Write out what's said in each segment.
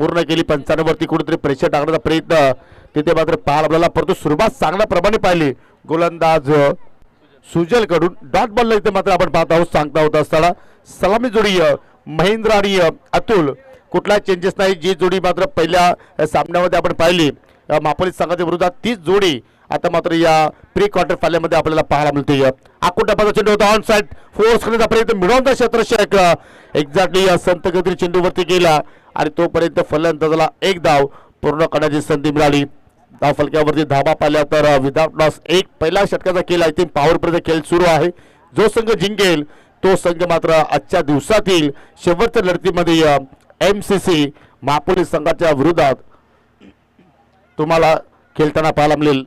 पूर्ण केली. पंचांवरती कुठेतरी प्रेशर टाकण्याचा प्रयत्न तिथे मात्र पाहायला आपल्याला, परंतु सुरुवात चांगल्या प्रमाणे पाहिली गोलंदाज सुजल कडून. डॉट बॉलला इथे मात्र आपण पाहत आहोत सांगता होत असताना सलामी जोडी महेंद्र आणि अतुल, कुठला चेंजेस नाही. जी जोडी मात्र पहिल्या सामन्यामध्ये आपण पाहिली मापोली संघाच्या विरोधात, तीच जोडी आता मात्र या प्री क्वार्टर फायनलमध्ये आपल्याला पाहायला मिळते. आकुंडापाचा चेंडू होता ऑन साइड, फोर्स करण्याचा प्रयत्न मिळवून क्षेत्ररक्षक एक्झॅक्टली या संत गती चेंडूवरती गेला आणि तोपर्यंत फलंदाजाला एक धाव पूर्ण करण्याची संधी मिळाली. धाव फलक्यावरती धाबा पाहिल्या तर विदाउट लॉस एक पहिला षटकाचा खेळ, आय थिंक पॉवर प्लेचा खेळ सुरू आहे. जो संघ जिंकेल तो संघ मात्र आजच्या दिवसातील शेवटच्या लढतीमध्ये MCC मापोली संघाच्या विरोधात तुम्हाला खेळताना पाहायला मिळेल.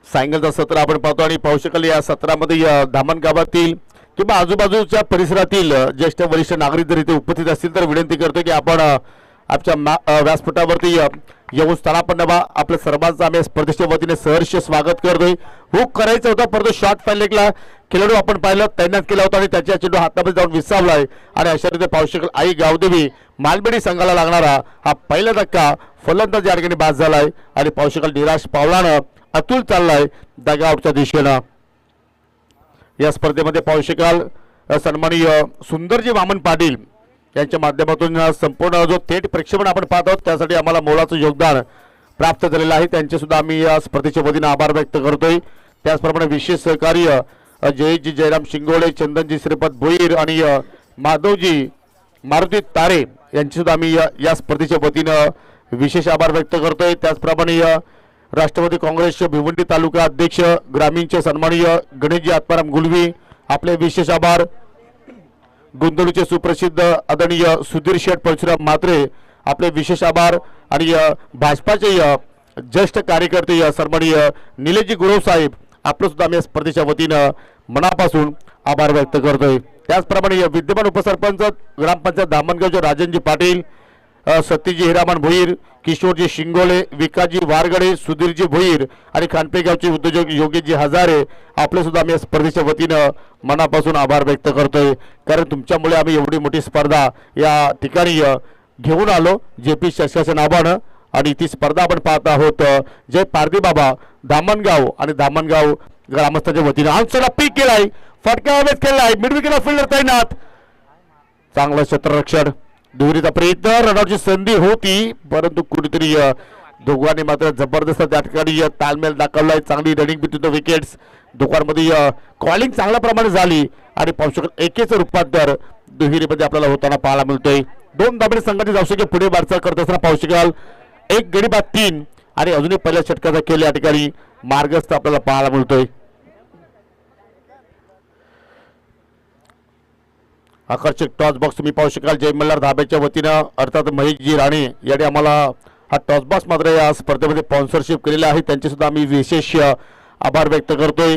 सायंकाळचा सत्र आपण पाहतो आणि पाहू शकाल या सत्रामध्ये धामणगावातील किंवा आजूबाजूच्या परिसरातील ज्येष्ठ वरिष्ठ नागरिक जर इथे उपस्थित असतील तर विनंती करतो की आपण आमच्या व्यासपीठावरती येऊन स्थानापन्न व्हा. आपल्या सर्वांचं आम्ही स्पर्धेच्या वतीने सहर्ष स्वागत करतोय. हुक करायचं होतं परंतु शॉर्ट फायनलला खेळाडू आपण पाहिलं तैनात केला होता आणि त्याच्या चेंडू हातामध्ये जाऊन विसावलाय आणि अशा रीतीने पाहू शकाल आई गावदेवी मालबेडी संघाला लागणारा हा पहिला धक्का फलंदाज या ठिकाणी बाद झालाय आणि पाहू शकाल निराश पावलानं अतुल चाललाय डगआउटच्या दिशेनं. या स्पर्धेमध्ये पाहू शकाल सन्माननीय सुंदरजी वामन पाटील यांच्या माध्यमातून संपूर्ण जो थेट प्रक्षेपण आपण पाहत आहोत त्यासाठी आम्हाला मोलाचं योगदान प्राप्त झालेलं आहे. त्यांचे सुद्धा आम्ही या स्पर्धेच्या वतीनं आभार व्यक्त करतोय. त्याचप्रमाणे विशेष सहकार्य जयजी जयराम शिंगोळे, चंदनजी श्रीपद भोईर आणि माधवजी मारुती तारे यांची सुद्धा आम्ही या स्पर्धेच्या वतीनं विशेष आभार व्यक्त करतोय. त्याचप्रमाणे राष्ट्रवादी काँग्रेसचे भिवंडी तालुका अध्यक्ष ग्रामीणचे सन्माननीय गणेशजी आत्माराम गुलवी, आपले विशेष आभार. गोंधळूचे सुप्रसिद्ध आदरणीय सुधीर शेठ परशुराम म्हात्रे, आपले विशेष आभार. आणि भाजपाचे ज्येष्ठ कार्यकर्ते सन्माननीय निलेशजी गुरव साहेब, आपलं सुद्धा आम्ही स्पर्धेच्या वतीनं मनापासून आभार व्यक्त करतोय. त्याचप्रमाणे विद्यमान उपसरपंच ग्रामपंचायत धामणगावचे राजनजी पाटील, सतीजी हिरामन भोईर, किशोरजी शिंगोले, विकासजी वारगडे, सुधीरजी भोईर आणि खानपेगावचे उद्योजक योगेशजी हजारे, आपले सुद्धा आम्ही स्पर्धेच्या वतीनं मनापासून आभार व्यक्त करतोय. कारण तुमच्यामुळे आम्ही एवढी मोठी स्पर्धा या ठिकाणी घेऊन आलो JP शशाच्या नावानं आणि ती स्पर्धा आपण पाहत आहोत. जय पारदी बाबा धामणगाव आणि धामणगाव ग्रामस्थांच्या वतीनं आमच्याला पीक केलाय, फटका हवेत केलाय, मिडविकेला फिल्डर तैनात, चांगलं क्षेत्ररक्षण, दुहेरीचा प्रयत्न, रनआउटची संधी होती परंतु कुठेतरी दोघांनी मात्र जबरदस्त त्या ठिकाणी तालमेल दाखवलाय. चांगली रनिंग बिटवीन द विकेट्स, दोघांमध्ये कॉलिंग चांगल्या प्रमाणे झाली आणि पाहू शकाल एकेच रूपांतर दुहेरीमध्ये आपल्याला होताना पाहायला मिळतोय. दोन दाबेड संघाची धावसंख्या पुढे वाटचाल करत असताना पाहू शकाल एक गडी बाद 3 आणि अजूनही पहिल्या षटकाचा खेळ या ठिकाणी मार्गस्थ आपल्याला पाहायला मिळतोय. आकर्षक टॉस बॉक्स तुम्ही पाहू शकाल जय मल्हार धाब्याच्या वतीनं अर्थात महेशजी राणे यांनी आम्हाला हा टॉस बॉक्स मात्र या स्पर्धेमध्ये स्पॉन्सरशिप केलेला आहे. त्यांचे सुद्धा आम्ही विशेष आभार व्यक्त करतोय.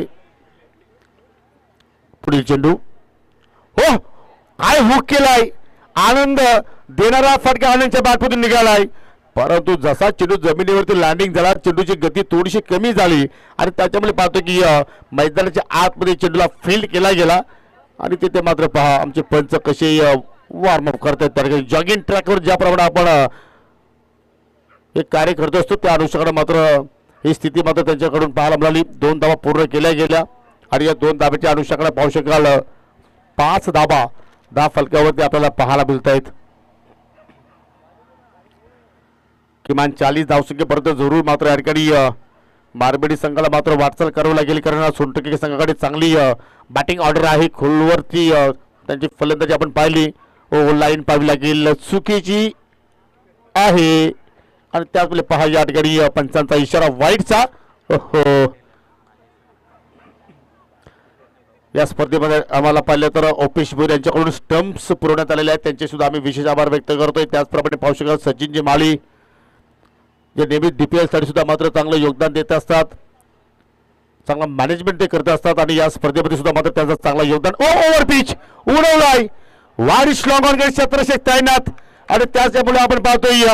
पुढील चेंडू हो काय हुक केलाय, आनंद देणारा फटका आनंदच्या बॅटमधून निघालाय परंतु जसा चेंडू जमिनीवरती लँडिंग झाला चेंडूची गती थोडीशी कमी झाली आणि त्याच्यामुळे पाहतो की मैदानाच्या आतमध्ये चेंडूला फील्ड केला गेला आणि तिथे मात्र पहा आमचे पंच कसे वॉर्मअप करतात. त्या ठिकाणी जॉगिंग ट्रॅकवर ज्याप्रमाणे आपण एक कार्य करत असतो त्या अनुषंगाने मात्र ही स्थिती मात्र त्यांच्याकडून पाहायला मिळाली. 2 धावा पूर्ण केल्या गेल्या आणि या 2 धाब्याच्या अनुषंगाने पाहू शकाल 5 धाबा 10 फलकावरती आपल्याला पाहायला मिळत आहेत. किमान 40 धावसंख्येपर्यंत जरूर मात्र या ठिकाणी मारबेडी संघाला मात्र वाटचाल करावी लागेल कारण सोनटके संघाकडे चांगली बॅटिंग ऑर्डर आहे. खोलवरती त्यांची फलंदाजी आपण पाहिली, लाईन पाहावी लागेल चुकीची आहे आणि त्यामुळे पहा या ठिकाणी पंचांचा इशारा वाईटचा. या स्पर्धेमध्ये आम्हाला पाहिलं तर ओपेश भोईर यांच्याकडून स्टंप्स पुरवण्यात आलेले आहेत, त्यांचे सुद्धा आम्ही विशेष आभार व्यक्त करतोय. त्याचप्रमाणे पाहू शकाल सचिनजी माळी जे नेहमी DPL साठी सुद्धा मात्र चांगलं योगदान देत असतात, चांगला मॅनेजमेंट ते करत असतात आणि या स्पर्धेमध्ये सुद्धा मात्र त्यांचं चांगलं योगदान. ओव्हर पिच उडवलाय, वाईड स्लॉग ऑन गेट क्षेत्ररक्षक तैनात आणि त्याच्यामुळे आपण पाहतोय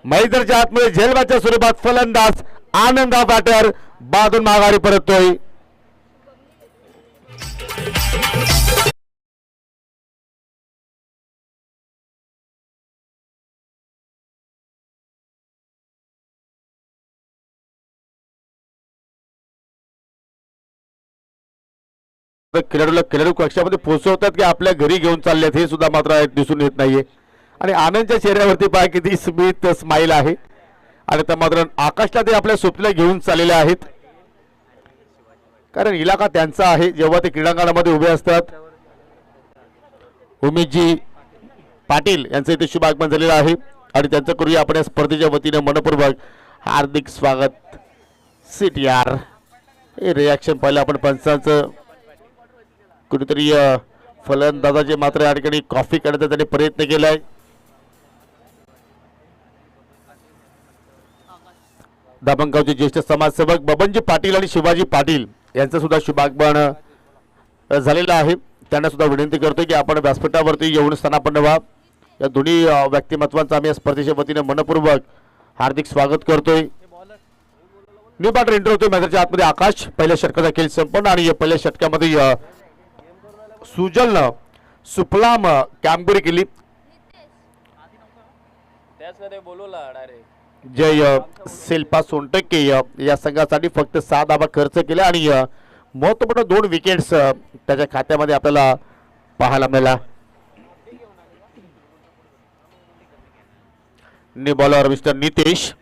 मैदानाच्या आतमध्ये झेलबाच्या स्वरूपात फलंदाज आनंद बॅटर बादून माघारी परततोय. खेळाडू कक्षामध्ये पोहोचवतात की आपल्या घरी घेऊन चाललेत हे सुद्धा मात्र दिसून येत नाहीये. आणि आनंदच्या चेहऱ्यावरती पहा किती स्मित स्माइल आहे. आणि त्या मात्र आकाशला ते आपल्या सोबतीला घेऊन चाललेले आहेत, कारण इलाका त्यांचा आहे. जेव्हा ते क्रीडांगणामध्ये उभे असतात. उमेशजी पाटील यांचं इथे शुभ आगमन झालेलं आहे आणि त्यांचं करूया आपण या स्पर्धेच्या वतीने मनपूर्वक हार्दिक स्वागत. सीटीआर हे रिॲक्शन पाहिलं आपण पंचांचं. कुठेतरी फलंदाजाचे मात्र या ठिकाणी कॉफी काढण्याचा त्यांनी प्रयत्न केलाय. दामणगावचे ज्येष्ठ समाजसेवक बबनजी पाटील आणि शिवाजी पाटील यांचं सुद्धा शुभागमन झालेलं आहे. त्यांना सुद्धा विनंती करतोय की आपण व्यासपीठावरती येऊन स्थानापन्न व्हा. या दोन्ही व्यक्तिमत्वांचं आम्ही या स्पर्धेच्या वतीने मनपूर्वक हार्दिक स्वागत करतोय. न्यू बॅटर एंटर होतोय मैदानाच्या आतमध्ये. आकाश पहिल्या षटकाचा खेळ संपन्न आणि या पहिल्या षटकामध्ये सुजलनं सुफलाम कामगिरी केली. जय शिल्पा सोनटक्के या संघासाठी फक्त 6 धावा खर्च केल्या आणि महत्वपूर्ण 2 विकेट्स त्याच्या खात्यामध्ये आपल्याला पाहायला मिळाला. New bowler mister Nitesh,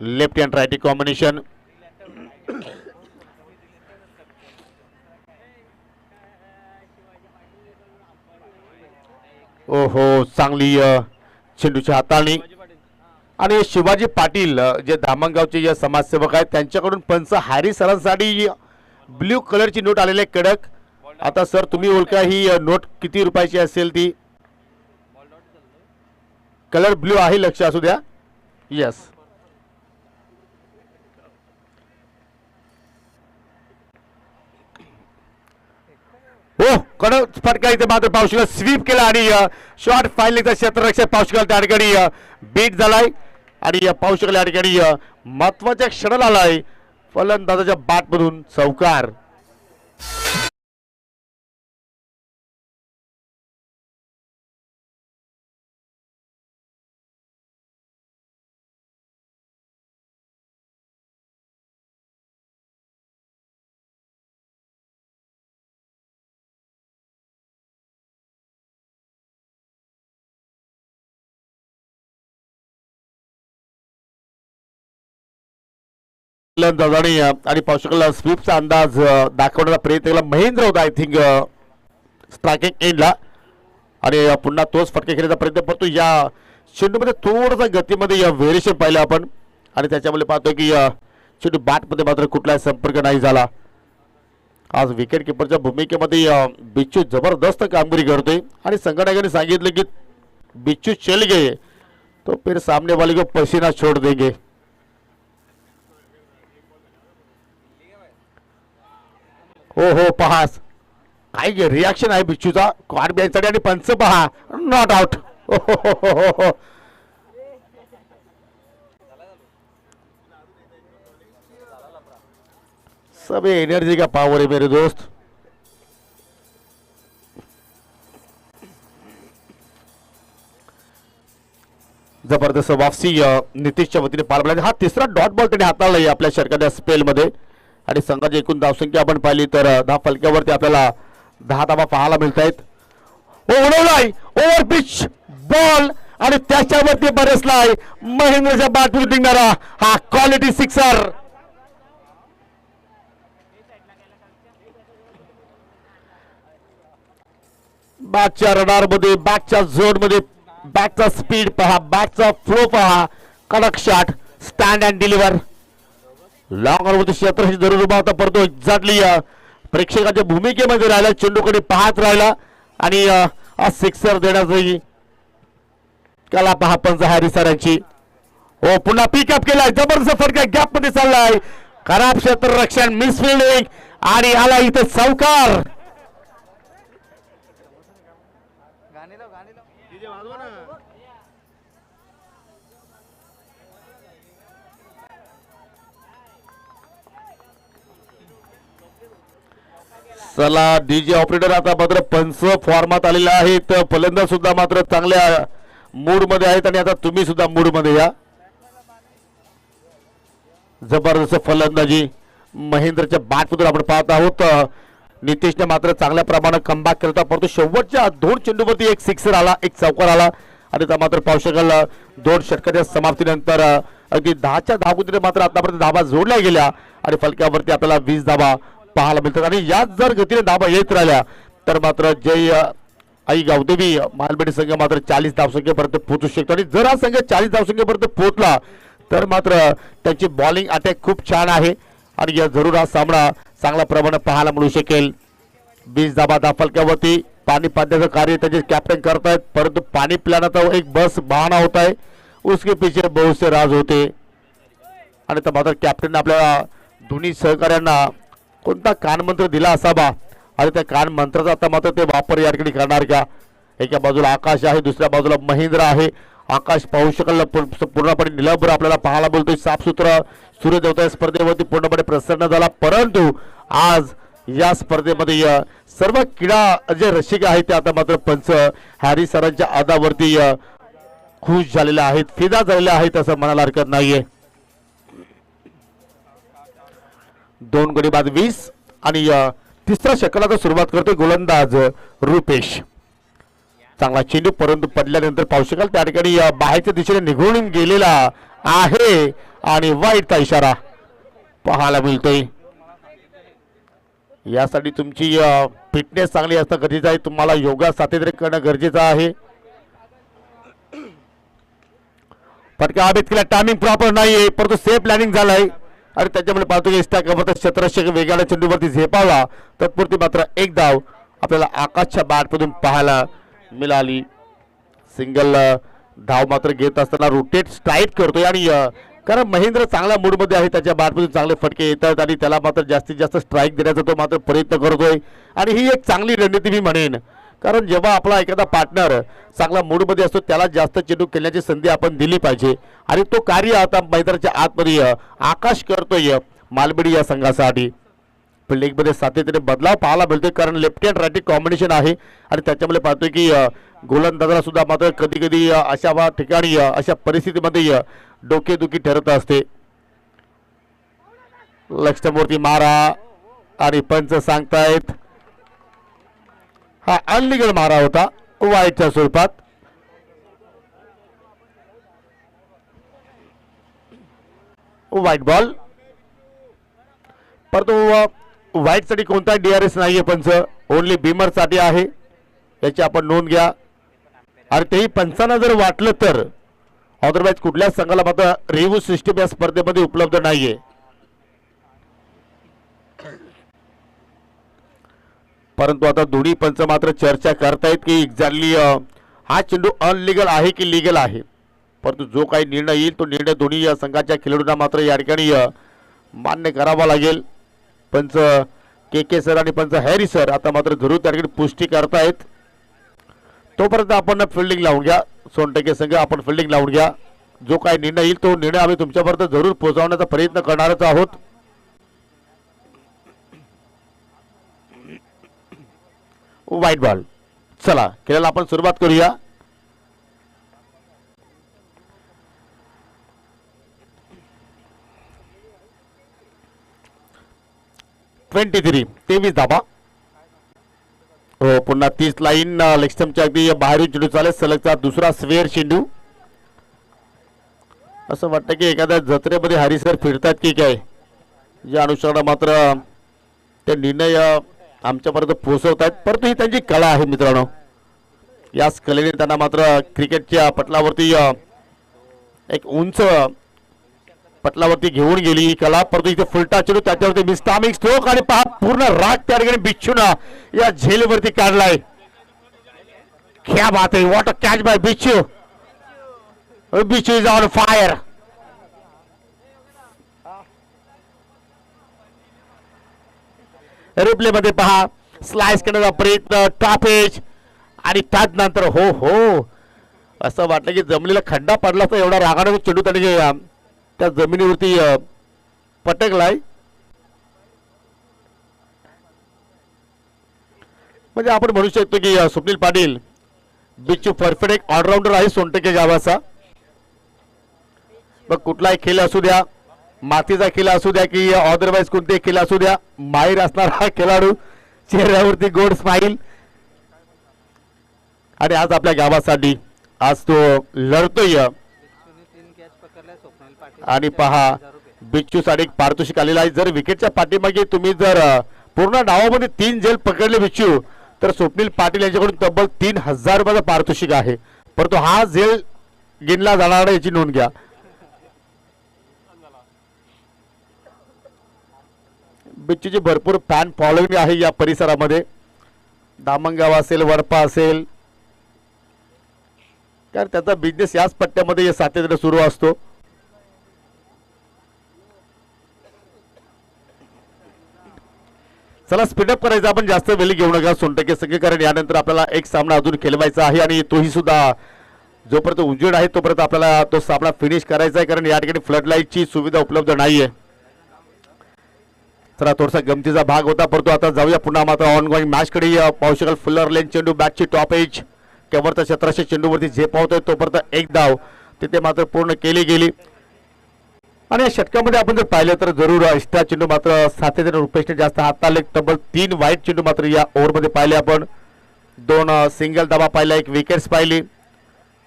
left hand righty combination. ओहो, चांगली चेंडूची हाताळणी. आणि शिवाजी पाटील जे धामणगावचे जे समाजसेवक आहेत त्यांच्याकडून पंच हॅरी सरांसाठी ब्ल्यू कलरची नोट आलेली आहे कडक. आता सर तुम्ही ओळखा ही नोट किती रुपयाची असेल ती. कलर ब्ल्यू आहे, लक्ष असू द्या. यस, हो कडक फटका इथे मात्र पावशीला स्वीप केला आणि शॉर्ट फायलिंगचा क्षेत्ररक्षक पावशीला त्या ठिकाणी बीट झालाय. आणि पावशीला या ठिकाणी महत्वाच्या क्षणाला आलाय. फलंदाजाच्या बॅटमधून चौकार. आणि पावसाला स्वीपचा अंदाज दाखवण्याचा प्रयत्न केला महेंद्र होता. आय थिंक स्ट्रायकिंग एंडला. आणि पुन्हा तोच फटके खेळण्याचा प्रयत्न करतो. या चेंडूमध्ये थोडासा गतीमध्ये या व्हेरिएशन पाहिलं आपण आणि त्याच्यामुळे पाहतोय की चेंडू बॅटमध्ये मात्र कुठलाही संपर्क नाही झाला. आज विकेट किपरच्या भूमिकेमध्ये बिच्चू जबरदस्त कामगिरी करतोय आणि संघटकांनी सांगितलं की बिच्चू चल गए तो फिर सामने वाले को पसीना छोड़ देंगे. हो हो, पहा काय रिॲक्शन आहे बिच्चूचा क्वाड बॅनसाठी. आणि पंच पहा, नॉट आउट. हो, सब एनर्जी का पावर है मेरे दोस्त. जबरदस्त वापसी नितीशच्या वतीने पार पडला. हा तिसरा डॉट बॉल त्याने हाताळलाय आपल्या षटकाच्या स्पेलमध्ये. आणि संघाची एकूण धावसंख्या आपण पाहिली तर 10 फलक्यावरती आपल्याला 10 धावा पाहायला मिळत आहेत. उडवलाय ओव्हर पिच बॉल आणि त्याच्यावरती बरसलाय महेंद्रच्या बॅटमधून निघणारा हा क्वालिटी सिक्सर. बॅकच्या रडारमध्ये, बॅकच्या झोनमध्ये, बॅकचा स्पीड पहा, बॅकचा फ्लो पहा. कडक shot, stand and deliver. Long ऑनवरती क्षेत्र जरूर उभा होता, परंतु एक्झॅक्टली प्रेक्षकाच्या भूमिकेमध्ये राहिला, चेंडूकडे पाहत राहिला आणि सिक्सर देण्याची कला पहा पंच हॅरी सरांची. हो, पुन्हा पिकअप केलाय, जबरदस्त फटका गॅप मध्ये चाललाय. खराब क्षेत्ररक्षण, मिस फिल्डिंग आणि आला इथे चौकार. चला डीजे ऑपरेटर आता मात्र पंच फॉर्मात आलेले आहेत. फलंदाज सुद्धा मात्र चांगल्या मूड मध्ये आहेत आणि आता तुम्ही सुद्धा मूड मध्ये या. जबरदस्त फलंदाजी महेंद्रच्या बॅटमधून आपण पाहत आहोत. नितेशने मात्र चांगल्या प्रमाणात कमबॅक केला, परंतु शेवटच्या 2 चेंडूवरती एक सिक्सर आला, एक चौकार आला आणि त्या मात्र पाहू शकाल 2 षटकाच्या समाप्तीनंतर अगदी 10च्या धावगतीने मात्र आतापर्यंत धाबा जोडल्या गेल्या आणि फलक्यावरती आपल्याला 20 धाबा पाहायला मिळतात. आणि याच जर गतीने धाबा येत राहिल्या तर मात्र जय आई गावदेवी मालबेडी संघ मात्र 40 धावसंख्येपर्यंत पोहोचू शकतो. आणि जर हा संघ 40 धावसंख्येपर्यंत पोहोचला तर मात्र त्यांची बॉलिंग अटॅक खूप छान आहे आणि या जरूर हा सामना चांगल्या प्रमाणात पाहायला मिळू शकेल. 20 धाबा फलक्यावरती पाणी पाजण्याचं कार्य त्याचे कॅप्टन करतायत, परंतु पाणी पिल्याचा एक बस बहाना होता है, उसके पीछे बहुत से राज होते. आणि तर मात्र कॅप्टन आपल्या दोन्ही सहकार्यांना कोणता कानमंत्र दिला असावा आणि त्या कानमंत्राचा आता मात्र ते वापर या ठिकाणी करणार का. एका बाजूला आकाश आहे, दुसऱ्या बाजूला महेंद्र आहे. आकाश पाहू शकाल पूर्णपणे निलंबर आपल्याला पाहायला बोलतोय. साफसुथरा सूर्यदेवता स्पर्धेवरती पूर्णपणे प्रसन्न झाला, परंतु आज या स्पर्धेमध्ये सर्व क्रीडा जे रसिक आहेत ते आता मात्र पंच हॅरी सरांच्या आदावरती खुश झालेले आहेत, फिदा झालेले आहेत असं म्हणायला हरकत नाहीये. 2 गडी बाद 20 आणि तिसऱ्या षटकाला सुरुवात करतोय गोलंदाज रुपेश. चांगला चेंडू परंतु पडल्यानंतर पाहू शकाल त्या ठिकाणी बाहेरच्या दिशेने निघून गेलेला आहे आणि वाईटचा इशारा पाहायला मिळतोय. यासाठी तुमची फिटनेस चांगली असणं गरजेचं आहे, तुम्हाला योगा सातत्य करणं गरजेचं आहे. फटका अभेद केला, टायमिंग प्रॉपर नाहीये परंतु सेफ प्लॅनिंग झालाय आणि त्याच्यामुळे पाहतो की स्टॅकवरती क्षेत्ररक्षक वेगाने चेंडूवरती झेपावा. तत्पुरती मात्र एक धाव आपल्याला आकाशच्या बॅटमधून पाहायला मिळाली. सिंगल धाव मात्र घेत असताना रोटेट स्ट्राईक करतोय आणि कारण महेंद्र चांगल्या मूडमध्ये आहे, त्याच्या बॅटमधून चांगले फटके येतात आणि त्याला मात्र जास्तीत जास्त स्ट्राईक देण्याचा तो मात्र प्रयत्न करतोय. आणि ही एक चांगली रणनीती मी म्हणेन, कारण जेव्हा आपला एखादा पार्टनर चांगला मूडमध्ये असतो त्याला जास्त चेंडू खेळण्याची संधी आपण दिली पाहिजे आणि तो कार्य आता मैदानाच्या आतमध्ये आकाश करतोय मालबेडी या संघासाठी. फिल्डिंगमध्ये सातत्याने बदलाव पाहायला मिळतोय, कारण लेफ्ट हँड राईट कॉम्बिनेशन आहे आणि त्याच्यामुळे पाहतोय की गोलंदाजाला सुद्धा मात्र कधी कधी अशा ठिकाणी अशा परिस्थितीमध्ये डोकेदुखी ठरत असते. लक्ष्मणमूर्ती मारा आणि पंच सांगतायत हा अनलिगल मारा होता वाईटच्या स्वरूपात. वाईट बॉल, परंतु व्हाईट साठी कोणता DRS नाहीये पंच, ओनली बीमर साठी आहे, याची आपण नोंद घ्या. आणि तेही पंचांना जर वाटलं तर अदरवाईज कुठल्याच संघाला मात्र रिव्ह्यू सिस्टीम या स्पर्धेमध्ये उपलब्ध नाहीये. परंतु आता दोन्ही पंच मात्र चर्चा करतायत की एक्झॅक्टली हा चेंडू अनलिगल आहे की लिगल आहे, परंतु जो काही निर्णय येईल तो निर्णय दोन्ही संघाच्या खेळाडूंना मात्र या ठिकाणी मान्य करावा लागेल. पंच के सर आणि पंच हॅरी सर आता मात्र जरूर त्या ठिकाणी पुष्टी करतायत. तोपर्यंत आपण फिल्डिंग लावून घ्या, सोनटके संघ आपण फिल्डिंग लावून घ्या. जो काही निर्णय येईल तो निर्णय आम्ही तुमच्यापर्यंत जरूर पोहोचवण्याचा प्रयत्न करणारच आहोत. व्हाईट बॉल, चला खेळायला आपण सुरुवात करूया. तेवीस धाबा. हो पुन्हा 30 लाईन लेक्स्टमच्या अगदी बाहेरून चेंडू चालेल, सलगचा दुसरा स्वेअर चेंडू. असं वाटतं की एखाद्या जत्रेमध्ये हरिसर फिरतात की काय, या अनुषंगाने मात्र ते निर्णय आमच्यापर्यंत पोहोचवत आहेत. परंतु ही त्यांची कला आहे मित्रांनो, याच कलेने त्यांना मात्र क्रिकेटच्या पटलावरती एक उंच पटलावरती घेऊन गेली ही कला. परंतु इथे फुलटा चेंडू, त्याच्यावरती मिस्टामिक स्ट्रोक आणि पहा पूर्ण राग त्या ठिकाणी बिच्छून या झेलवरती काढलाय. क्या बात आहे, व्हॉट अ कॅच बाय बिच्छू. बिच्छू इज ऑन फायर. रिप्ले मध्ये पहा स्लाइस करण्याचा प्रयत्न, टॉपेज आणि त्यानंतर हो हो असं वाटलं की जमिनीला खड्डा पडला तर एवढा रागाने चेंडू त्याने त्या जमिनीवरती पटकलाय. म्हणजे आपण म्हणू शकतो की स्वप्नील पाटील बिच्चू परफेक्ट एक ऑलराऊंडर आहे सोनटके गावाचा. मग कुठलाही खेळ असू द्या, मातीचा खेळ असू द्या की अदरवाईज कोणतेही खेळ असू द्या, माहीर असणारा खेळाडू, चेहऱ्यावरती गोड स्माईल. आणि आज आपल्या गावासाठी आज तो लढतोय. आणि पहा बिच्चू साठी एक पारितोषिक आलेला आहे. जर विकेटच्या पाठीमागे तुम्ही जर पूर्ण डावामध्ये 3 झेल पकडले बिच्चू, तर स्वप्नील पाटील यांच्याकडून तब्बल 3000 रुपयाचं पारितोषिक आहे. परंतु हा झेल गिनला जाणार नाही याची नोंद घ्या. बिच्चूची भरपूर फॅन फॉलोइंग आहे या परिसरामध्ये. दामणगाव असेल, वडपा असेल, कारण त्याचा बिझनेस याच पट्ट्यामध्ये सातत्याने सुरू असतो. चला स्पीडअप करायचं, आपण जास्त वेळ घेऊ नका सोनटके सगळे, कारण यानंतर आपल्याला एक सामना अजून खेळवायचा आहे आणि तोही सुद्धा जोपर्यंत उजेड आहे तोपर्यंत आपल्याला तो सामना फिनिश करायचा आहे, कारण या ठिकाणी फ्लड लाईटची सुविधा उपलब्ध नाहीये. चला थोडासा गमतीचा भाग होता, परंतु आता जाऊया पुन्हा मात्र ऑन गोईंग मॅच कडे. पाहू शकाल फुलर लेन चेंडू बॅटची टॉप एज केवरच्या क्षेत्राच्या चेंडूवरती झेप पावतोय, तोपर्यंत एक धाव तिथे मात्र पूर्ण केली गेली. आणि या षटकामध्ये आपण जर पाहिलं तर जरूर एक्स्ट्रा चेंडू मात्र 7,000 रुपये जास्त हाताले. तब्बल 3 वाईट चेंडू मात्र या ओव्हरमध्ये पाहिले आपण. 2 सिंगल धावा पाहिल्या, 1 विकेट्स पाहिली.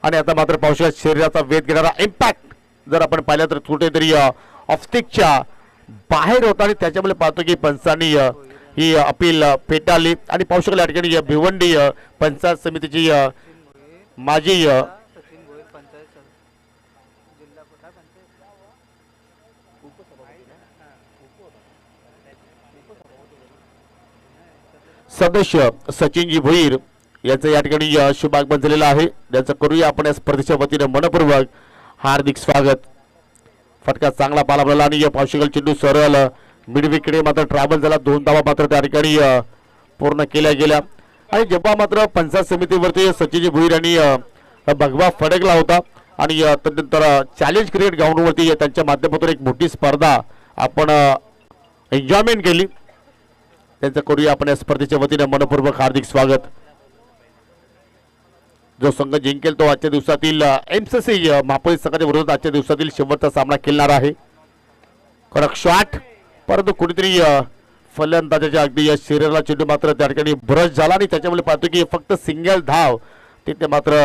आणि आता मात्र पाहू शकाल शरीराचा वेध घेणारा इम्पॅक्ट जर आपण पाहिलं तर कुठेतरी ऑफस्टिकच्या बाहेर होता आणि त्याच्यामुळे पाहतो की पंचांनी ही अपील फेटाळली. आणि पाहू शकाल या ठिकाणी भिवंडी पंचायत समितीची माजी सदस्य सचिनजी भोईर यांचं या ठिकाणी शुभागमन झालेलं आहे. त्यांचं करूया आपण या स्पर्धेच्या वतीने मनपूर्वक हार्दिक स्वागत. फटका चांगला पाला मिळाला आणि पाहू शकाल चेंडू सरळ मिड विकेट मात्र ट्रॅव्हल झाला. 2 धावा मात्र त्या ठिकाणी पूर्ण केल्या गेल्या. आणि जेव्हा मात्र पंचायत समितीवरती सचिनजी भोईर यांनी भगवा फडकला होता आणि तदनंतर चॅलेंज क्रिकेट ग्राउंडवरती त्यांच्या माध्यमातून एक मोठी स्पर्धा आपण एन्जॉयमेंट केली. त्यांचं करूया आपण या स्पर्धेच्या वतीने मनपूर्वक हार्दिक स्वागत. जो संघ जिंकेल तो आजच्या दिवसातील एमसीसी महापोलीस संघाच्या विरोधात आजच्या दिवसातील शेवटचा सामना खेळणार आहे. कडक शॉट, परंतु कुठेतरी फलंदाजाच्या अगदी या शरीराला चेंडू मात्र त्या ठिकाणी ब्रश झाला आणि त्याच्यामुळे पाहतो की फक्त सिंगल धाव तिथे मात्र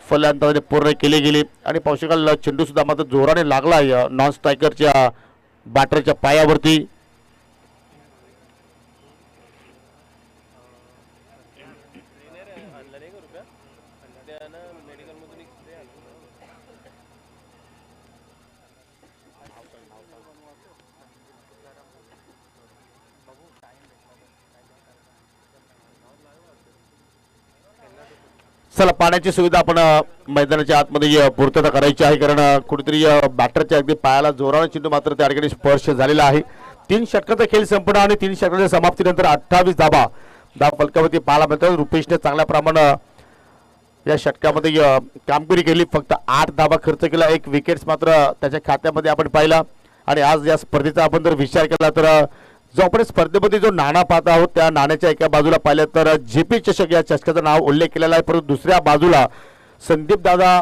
फलंदाजाने पूर्ण केली गेली. आणि पाहू शकाल चेंडू सुद्धा मात्र जोराने लागला नॉन स्ट्रायकरच्या बॅटरच्या पायावरती. चला पाण्याची सुविधा आपण मैदानाच्या आतमध्ये पूर्तता करायची आहे, कारण कुठेतरी बॅटरच्या अगदी पायाला जोराने चेंडू मात्र त्या ठिकाणी स्पर्श झालेला आहे. 3 षटकाचा खेळ संपला आणि 3 षटकाच्या समाप्तीनंतर 28 धावा धाव फलकावरती पाहायला मिळतात. रुपेशने चांगल्या प्रमाणात या षटकामध्ये कामगिरी केली. फक्त 8 धावा खर्च केला, 1 विकेट्स मात्र त्याच्या खात्यामध्ये आपण पाहिला. आणि आज या स्पर्धेचा आपण जर विचार केला तर जो आपण स्पर्धेमध्ये जो नाणा पाहत आहोत त्या नाण्याच्या एका बाजूला पाहिलं तर जेपी चषक या चषकाचं नाव उल्लेख केलेला आहे, परंतु दुसऱ्या बाजूला संदीप दादा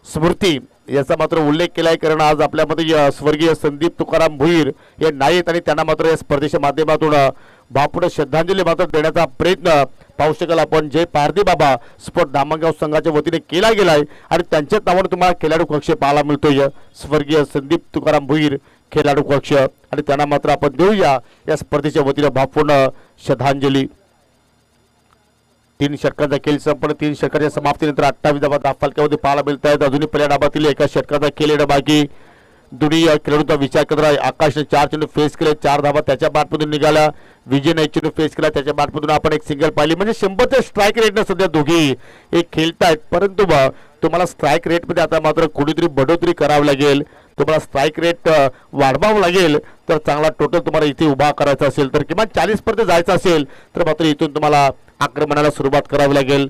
स्मृती याचा मात्र उल्लेख केला आहे, कारण आज आपल्यामध्ये स्वर्गीय संदीप तुकाराम भोईर हे नाहीत आणि त्यांना मात्र या स्पर्धेच्या माध्यमातून भावपूर्ण श्रद्धांजली मात्र देण्याचा प्रयत्न पाहू शकाल आपण जय पारधी बाबा स्पोर्ट दामणगाव संघाच्या वतीने केला गेलाय. आणि त्यांच्याच नावाने तुम्हाला खेळाडू कक्ष पाहायला मिळतोय, स्वर्गीय संदीप तुकाराम भोईर खेळाडू कक्ष. आणि त्यांना मात्र आपण देऊया या स्पर्धेच्या वतीने भावपूर्ण श्रद्धांजली. 3 षटकांचा खेळ संपन्न. 3 षटकाच्या समाप्तीनंतर 28 धावा धाव फलकावरती पाहायला मिळत आहेत. अजूनही पहिल्या डाबातील एका षटकाचा खेळ येणं बाकी. दोन्ही खेळाडूंचा विचार करत आकाशने 4 चेंडू फेस केले, 4 धावा त्याच्या बॅटमधून निघाल्या. विजयने 1 चेंडू फेस केला, त्याच्या बॅटमधून आपण 1 सिंगल पाहिली. म्हणजे 100च्या स्ट्राईक रेटने सध्या दोघी एक खेळतायत, परंतु तुम्हाला स्ट्राईक रेटमध्ये आता मात्र कुठेतरी बढोतरी करावी लागेल. तुम्हाला स्ट्राईक रेट वाढवावं लागेल तर चांगला टोटल तुम्हाला इथे उभा करायचा असेल तर किमान 40 पर्यंत जायचं असेल तर मात्र इथून तुम्हाला आक्रमणाला सुरुवात करावी लागेल.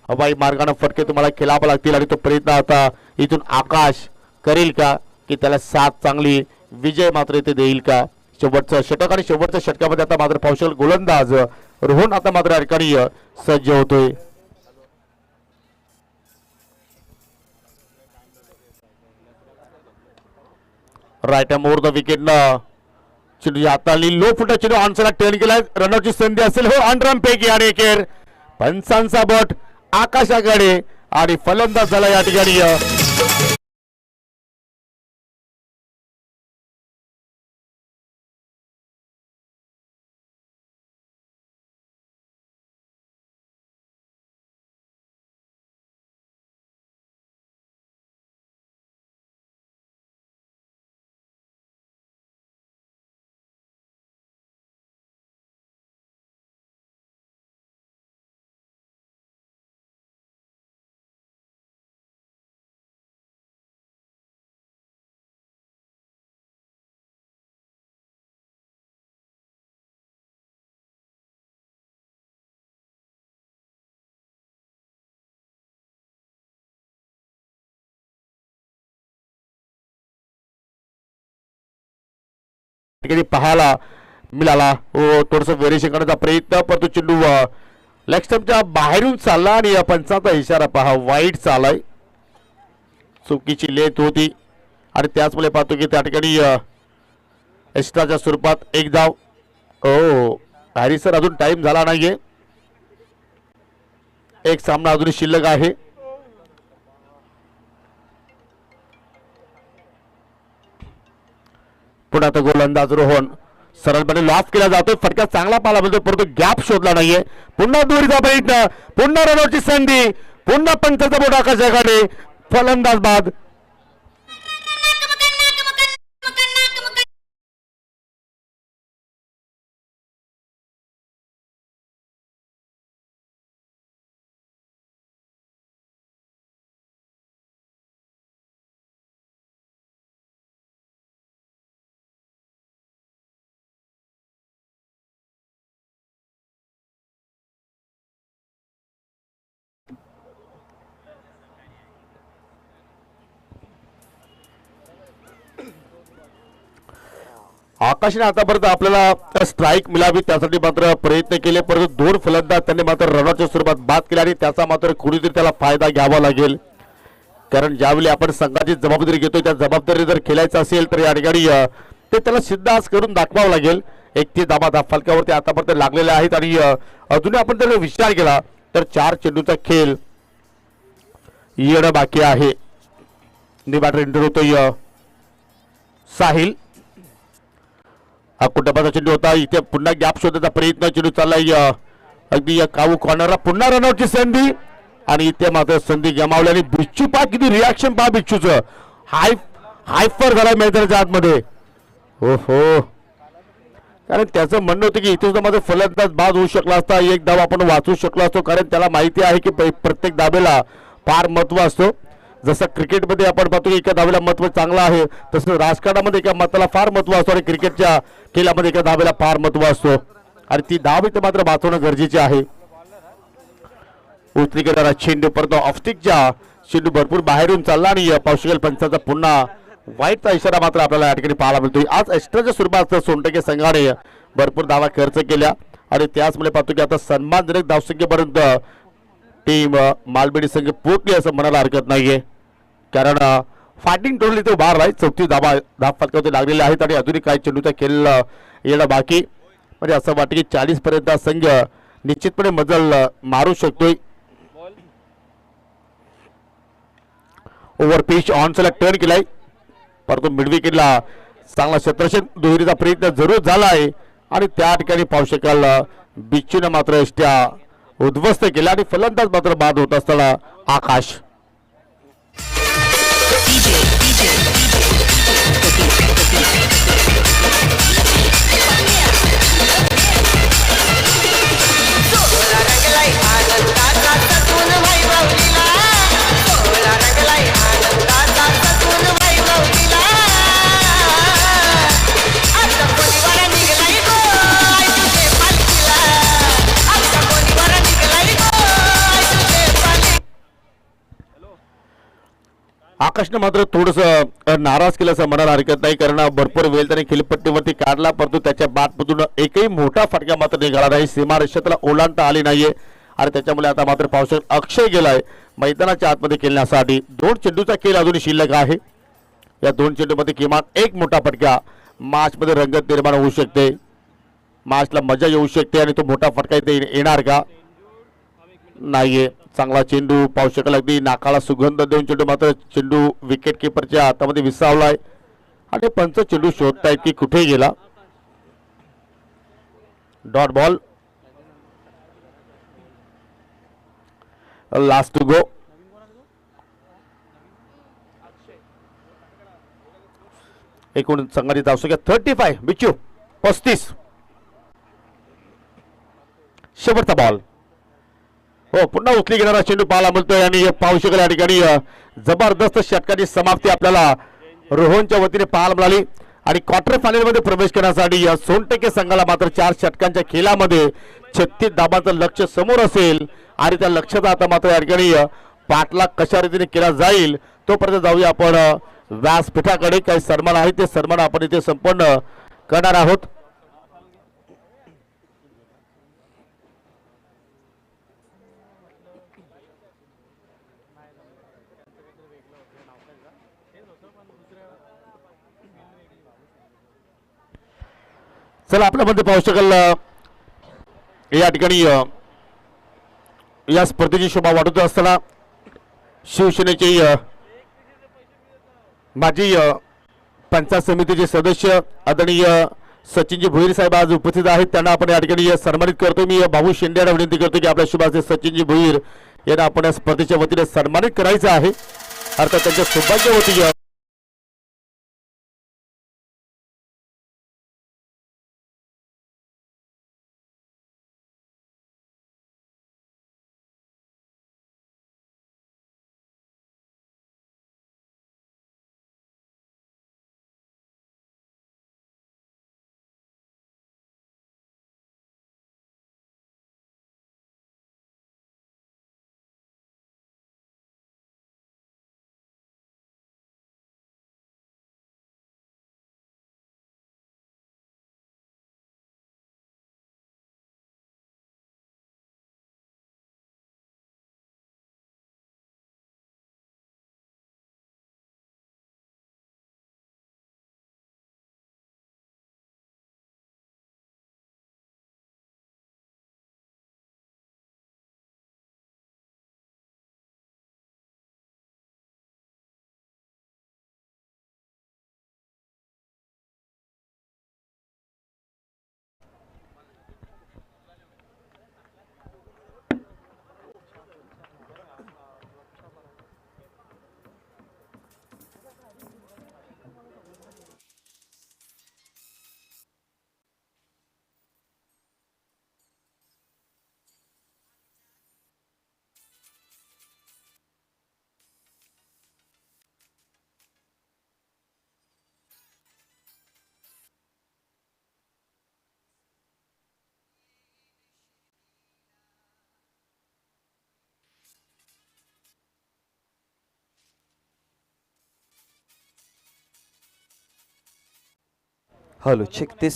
हवाई मार्गाने फटके तुम्हाला खेळावे लागतील आणि तो प्रयत्न आता इथून आकाश करेल का की त्याला 7 चांगली विजय मात्र इथे देईल का. शेवटचं षटक आणि शेवटच्या षटकामध्ये आता मात्र पावशल गोलंदाज रोहन आता मात्र या ठिकाणी सज्ज होतोय. राईट मोर द विकेट न चेंडू हाताळली लो फुटा चेंडू ऑनसाइड टर्न केलाय. रनआउटची संधी असेल हो अंडरम पैकी आणि केर पंचांचा बट आकाशाकडे आणि फलंदाज झाला या ठिकाणी पाहायला मिळाला. थोडस व्हेरिएशन करण्याचा प्रयत्न परंतु चेंडू लेग स्टंपच्या बाहेरून चालला आणि या पंचाचा इशारा पहा वाईट चालाय. चुकीची लेथ होती आणि त्याचमुळे पाहतो की त्या ठिकाणी एक्स्ट्राच्या स्वरूपात एक धाव. हॅरिसन अजून टाइम झाला नाहीये. एक सामना अजून शिल्लक आहे. पुन्हा आता गोलंदाज रोहन सरळपणे लॉफ केला जातोय. फटका चांगला पाला मिळतो परंतु गॅप शोधला नाहीये. पुन्हा दुरीचा प्रयत्न पुन्हा रनआउटची संधी पुन्हा पंचाचा बोट आकाशाकडे फलंदाज बाद. आकाशने आतापर्यंत आपल्याला स्ट्राईक मिळावी त्यासाठी मात्र प्रयत्न केले परंतु दोन फलंदाज त्यांनी मात्र रनआउटच्या स्वरूपात बाद केला आणि त्याचा मात्र कुणीतरी त्याला फायदा घ्यावा लागेल. कारण ज्यावेळी आपण संघाची जबाबदारी घेतो त्या जबाबदारी जर खेळायचं असेल तर या ठिकाणी ते त्याला सिद्ध आज करून दाखवावं लागेल. 31 धावा फलकावरती आतापर्यंत लागलेल्या आहेत आणि अजूनही आपण जर विचार केला तर 4 चेंडूचा खेळ येणं बाकी आहे. बॅटर एंटर होतोय साहिल. हा कुटुंबाचा चेंडू होता. इथे पुन्हा गॅप शोधण्याचा प्रयत्न चेंडू चाललाय अगदी काऊ कॉर्नरला. पुन्हा रनआउटची संधी आणि इथे मात्र संधी गमावली आणि बिच्चू पहा किती रिॲक्शन पहा बिच्चूचं. हायफर झाला मैदानाच्या आतमध्ये. हो कारण त्याचं म्हणणं होतं की इथे सुद्धा माझा फलंदाज बाद होऊ शकला असता. एक धाव आपण वाचू शकलो असतो कारण त्याला माहिती आहे की प्रत्येक धावेला फार महत्व असतो. जसं क्रिकेटमध्ये आपण पाहतो की एका धावेला महत्व चांगलं आहे तसं राजकारणामध्ये एका मताला फार महत्व असतो आणि क्रिकेटच्या खेळामध्ये एका धावेला फार महत्व असतो आणि ती धाव इथे मात्र वाचवणं गरजेचे आहे. उचली करणारा चेंडू परंतु ऑफस्टिकच्या चेंडू भरपूर बाहेरून चालला आणि पावशेल पंचाचा पुन्हा वाईटचा इशारा मात्र आपल्याला या ठिकाणी पाहायला मिळतोय. आज एक्स्ट्राच्या स्वरूपात सोनटके संघाने भरपूर धावा खर्च केल्या आणि त्याचमुळे पाहतो की आता सन्मानजनक धावसंख्येपर्यंत टीम मालबेडी संघ पोहोचली असं म्हणायला हरकत नाहीये. कारण फायटिंग टोटली तो बाहेर आहे. 34 धाव फलकावरती लागलेले आहेत आणि अजूनही काही चेंडूचा खेळ येणं बाकी. म्हणजे असं वाटतं की 40 पर्यंत संघ निश्चितपणे मजल मारू शकतोय. ओव्हर पिच ऑन सलग टर्न केलाय परंतु मिड विकेटला चांगला क्षेत्रक्षण दुहेरीचा प्रयत्न जरूर झाला आहे आणि त्या ठिकाणी पाहू शकाल बिच्चूने मात्र एष्ट्या उद्ध्वस्त केला आणि फलंदाज मात्र बाद होत असताना आकाश. आकाशने मात्र थोडस नाराज केलं असं म्हणायला हरकत नाही, कारण भरपूर वेळ त्याने खेळपट्टीवरती काढला, परंतु त्याच्या बॅटमधून एकही मोठा फटका मात्र निघाला नाही. सीमारेषा त्याला ओलांडता आली नाहीये आणि त्याच्यामुळे आता मात्र पावसाळ्यात अक्षय गेलाय मैदानाच्या आतमध्ये खेळण्यासाठी. 2 चेंडूचा खेळ अजूनही शिल्लक आहे. या 2 चेंडूमध्ये किमान एक मोठा फटका मॅचमध्ये रंगत निर्माण होऊ शकते, मॅचला मजा येऊ शकते आणि तो मोठा फटका इथे येणार का? नाहीये. चांगला चेंडू पाहू शकाल, अगदी नाकाला सुगंध देऊन चेंडू, मात्र चेंडू विकेट किपरच्या हातामध्ये विसावलाय आणि पंच चेंडू शोधतायत की कुठे गेला. Dot ball, last to go. एकूण संघाची धावसंख्या 35. बिच्चू 35. शेवटचा बॉल. हो, पुन्हा उचली घेणारा चेंडू पाहायला मिळतोय आणि पाहू शकाल या ठिकाणी जबरदस्त षटकाची समाप्ती आपल्याला रोहनच्या वतीने पाहायला मिळाली आणि क्वार्टर फायनल मध्ये प्रवेश करण्यासाठी या सोनटके संघाला मात्र 4 षटकांच्या खेळामध्ये 36 धाबांचं लक्ष्य समोर असेल आणि त्या लक्ष्याचा आता मात्र या ठिकाणी पाठलाग कशा रीतीने केला जाईल तोपर्यंत जाऊया आपण व्यासपीठाकडे. काही सन्मान आहे ते सन्मान आपण इथे संपन्न करणार आहोत. चला, आपल्यामध्ये पाहू शकाल या ठिकाणी या स्पर्धेची शोभा वाढवत असताना शिवसेनेचे माजी पंचायत समितीचे सदस्य आदरणीय सचिनजी भोईर साहेब आज उपस्थित आहेत. त्यांना आपण या ठिकाणी सन्मानित करतो. मी भाऊ शेंडे यांना विनंती करतो की आपल्या शुभाचे सचिनजी भोईर यांना आपण या स्पर्धेच्या वतीने सन्मानित करायचं आहे. अर्थात त्यांच्या सौभाग्यवती हॅलो चेक दिस.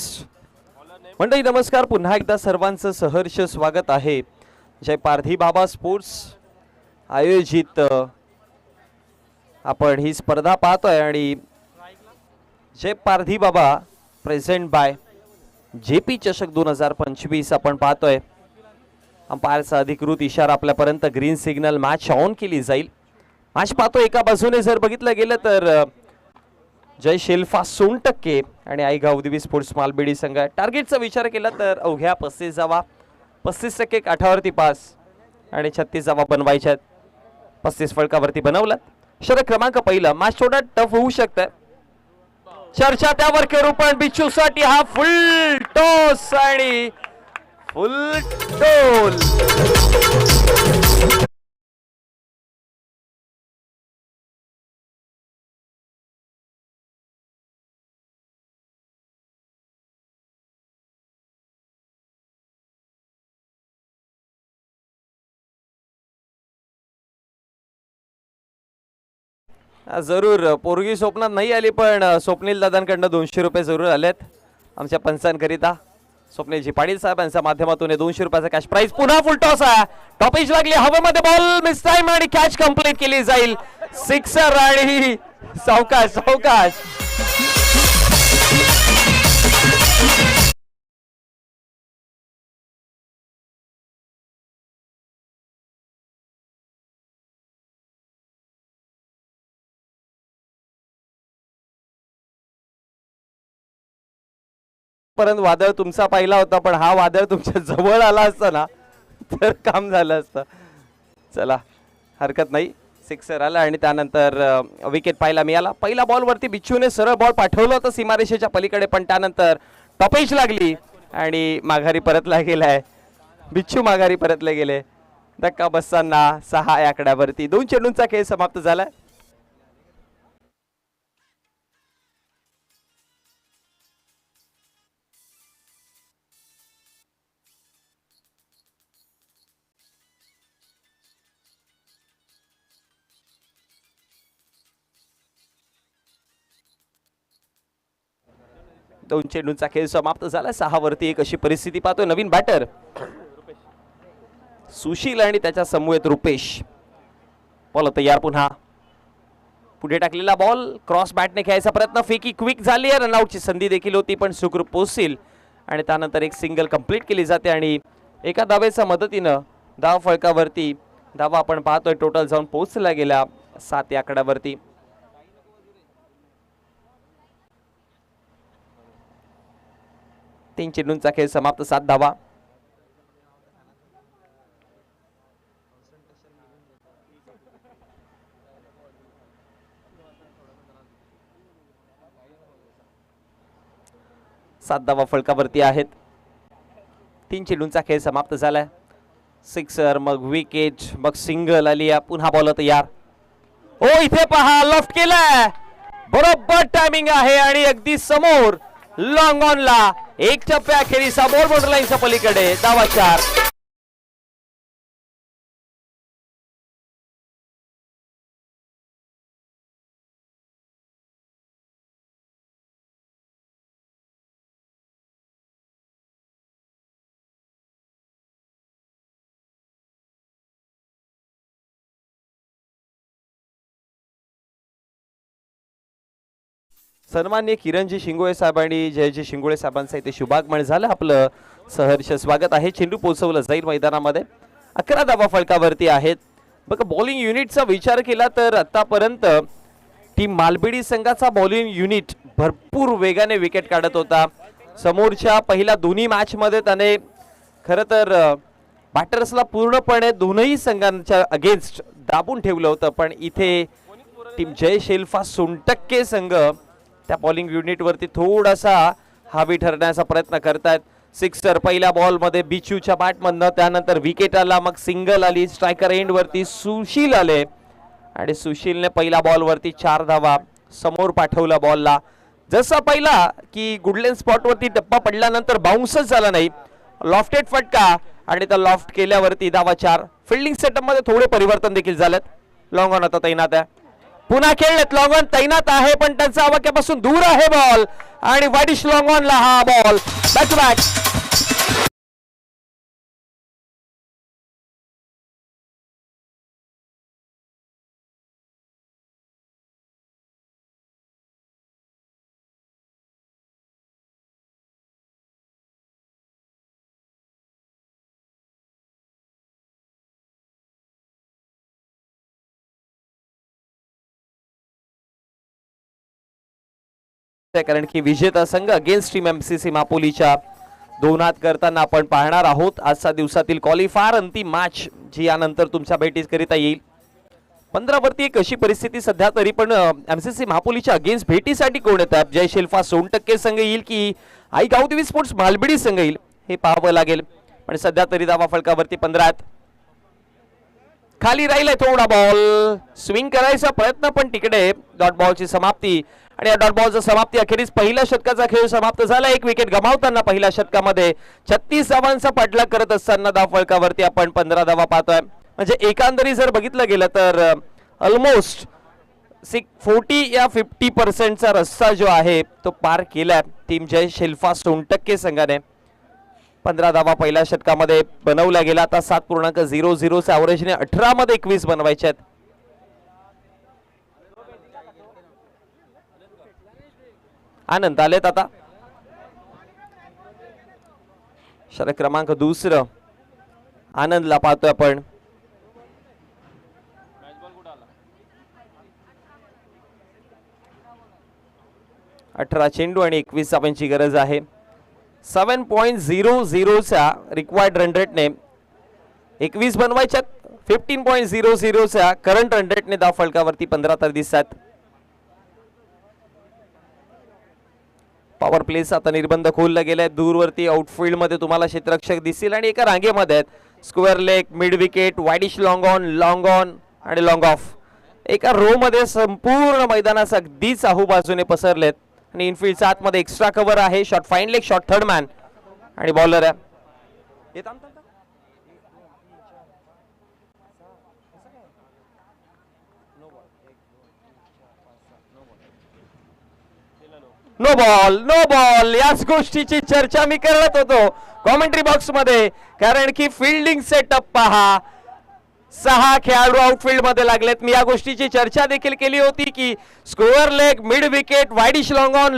मंडळी नमस्कार, पुन्हा एकदा सर्वांचं सहर्ष स्वागत आहे. जय पारधी बाबा स्पोर्ट्स आयोजित आपण ही स्पर्धा पाहतोय आणि जय पारधी बाबा प्रेझेंट बाय JP चषक 2025 आपण पाहतोय. अंपायरचा अधिकृत इशारा आपल्यापर्यंत ग्रीन सिग्नल, मॅच ऑन केली जाईल. मॅच पाहतो एका बाजूने जर बघितलं गेलं तर जय शेल्फा सोनटक्के आणि आई गावदेवी स्पोर्ट्स मालबेडी संघ. टार्गेटचा विचार केला तर अवघ्या 35 जावा, 35% काठावरती पास आणि 36 जावा बनवायच्यात. 35 फळकावरती बनवलं. षटक क्रमांक पहिला. मॅच थोडा टफ होऊ शकतं. चर्चा त्यावर करू, पण बिच्छू साठी हा फुल टॉस आणि फुल टोल. जरूर पोरगी स्वप्नात नाही आली, पण स्वप्नील दादांकडनं 200 रुपये जरूर आलेत आमच्या पंचांकरिता. स्वप्नीलजी पाटील साहेबांच्या माध्यमातून 200 रुपयाचा कॅश प्राइज. पुन्हा फुल टॉस आहे, टॉपिच लागली हवेमध्ये, बॉल मिस टाइम आणि कॅच कंप्लीट केली जाईल. सिक्सर आणि सावकाश सावकाश. परंतु वादळ तुमचा पहिला होता, पण हा वादळ तुमच्या जवळ आला असता ना तर काम झालं असतं. चला हरकत नाही, सिक्सर आला आणि त्यानंतर विकेट पाहायला मिळाला. पहिल्या बॉलवरती बिच्छूने सरळ बॉल पाठवलं होतं सीमारेषेच्या पलीकडे, पण त्यानंतर टॉपेज लागली आणि माघारी परतला गेलाय. बिच्छू माघारी परतले गेले. धक्का बसताना 6 या आकड्यावरती 2 चेंडूंचा खेळ समाप्त झालाय. दोन चेंडूंचा खेळ समाप्त झाला. 6 वरती 1 अशी परिस्थिती पाहतोय. नवीन बॅटर सुशील आणि त्याच्या समूहेत रुपेश. बॉल तयार. पुन्हा पुढे टाकलेला बॉल क्रॉस बॅटने खेळायचा प्रयत्न, फेकी क्विक झाली आहे. रनआउटची संधी देखील होती, पण सुखरूप पोहोचतील आणि त्यानंतर एक सिंगल कंप्लीट केली जाते आणि एका धावेच्या मदतीनं धाव फळकावरती धावा आपण पाहतोय टोटल जाऊन पोहोचला गेला 7 या आकड्यावरती. तीन चेंडूंचा खेळ समाप्त. 7 धावा. सात धावा फलकावरती आहेत. 3 चेंडूंचा खेळ समाप्त झालाय. सिक्सर, मग विकेट, मग सिंगल आली. पुन्हा बॉल तयार. ओ इथे पहा, लॉफ्ट केलाय. बरोबर टायमिंग आहे आणि अगदी समोर लॉंग ऑन ला. एक टप्प्या अखेरीस समोर बॉर्डर लाईनच्या पलीकडे धावा 4. सन्माननीय किरणजी शिंगोळे साहेब आणि जयजी शिंगोळे साहेबांचं इथे शुभागमन झालं. आपलं सहर्ष स्वागत आहे. चेंडू पोहोचवलं जाईल मैदानामध्ये. 11 धावा फलकावरती आहेत. बघा बॉलिंग युनिटचा विचार केला तर आतापर्यंत टीम मालबेडी संघाचा बॉलिंग युनिट भरपूर वेगाने विकेट काढत होता. समोरच्या पहिल्या दोन्ही मॅच मध्ये त्याने खरं तर बॅटर्सला पूर्णपणे दोनही संघांच्या अगेन्स्ट दाबून ठेवलं होतं, पण इथे टीम जय शेल्फा सोनटक्के संघ त्या बॉलिंग युनिट वरती थोडासा हावी ठरण्याचा प्रयत्न करतात. सिक्सर पहिल्या बॉल मध्ये बिचूच्या बॅट मधनं, त्यानंतर विकेट आला, मग सिंगल आली. स्ट्रायकर एंड वरती सुशील आले आणि सुशीलने पहिल्या बॉल वरती 4 धावा समोर पाठवला बॉलला. जसा पहिला की गुडलेन स्पॉट वरती टप्पा पडल्यानंतर बाउन्सच झाला नाही, लॉफ्टेड फटका आणि त्या लॉफ्ट केल्यावरती धावा 4. फिल्डिंग सेटअप मध्ये थोडे परिवर्तन देखील झालेत. लॉंग ऑन आता तैनात आहे. पुन्हा खेळलेत. लॉंग ऑन तैनात आहे, पण त्यांचा आवाक्यापासून दूर आहे बॉल आणि वाडिश लॉंग ऑनला हा बॉल बॅक टू बॅक. कारण की विजेता संघ अगेन्स्ट टीम एमसीसी मापोलीच्या 2 करताना आपण पाहणार आहोत. आजच्या दिवसातील क्वालिफायर अंतिम मॅच जी यानंतर तुमच्या भेटीस करिता येईल. 15 वरती एक अशी परिस्थिती सध्या तरी, पण एमसीसी मापोलीच्या अगेन्स्ट भेटीसाठी कोण येतात? जय शेल्फा सोनटक्के संघ येईल की आई गावदेवी स्पोर्ट्स मालबेडी संघ येईल हे पाहावं लागेल. पण सध्या तरी धावा फलकावरती 15 आहेत. खाली राहिलाय थोडा बॉल, स्विंग करायचा प्रयत्न, पण तिकडे डॉट बॉलची समाप्ती आणि या डॉट बॉलची समाप्ती अखेरीस पहिल्या षटकाचा खेळ समाप्त झाला. एक विकेट गमावताना पहिल्या षटकामध्ये 36 धावांचा पाठलाग करत असताना धाव फलकावरती आपण 15 धावा पाहतोय. म्हणजे एकांदरी जर बघितलं गेलं तर ऑलमोस्ट 40 या 50% रस्ता जो आहे तो पार केलाय टीम जय शिल्पा सोनटक्के संघाने. 15 धावा पहिल्या षटकामध्ये बनवल्या गेल्या. आता 7.00 चा ॲव्हरेजने 18 मध्ये 21 बनवायचे आहेत. आनंद आलेत आता. षटक क्रमांक दुसरं आनंदला पाहतोय आपण. अठरा चेंडू आणि 21 धावांची गरज आहे. 7.00 चा रिक्वायर्ड रन रेटने 21 बनवायच्यात. 15.00 चा करंट रन रेटने धाव फलकावरती 15 तर दिसतात. पॉवर प्लेस आता निर्बंध खोलला गेलाय. दूरवरती आउटफील्ड मध्ये तुम्हाला क्षेत्ररक्षक दिसतील आणि एका रांगेमध्ये आहेत square leg, mid wicket, widish long on आणि लॉंग ऑफ. एका रो मध्ये संपूर्ण मैदानास अगदीच बाजूने पसरलेत आणि इनफिल्डच्या आतमध्ये एक्स्ट्रा कव्हर आहे. Shot fine leg, shot third man आणि बॉलर आहे. नो बॉल याच गोष्टीची चर्चा मी करत होतो कॉमेंट्री बॉक्स मध्ये. कारण की फिल्डिंग सेटअप पहा, 6 खेळाडू आउटफील्ड मध्ये लागलेत. मी या गोष्टीची चर्चा देखील केली होती की score leg, mid wicket, widish long on,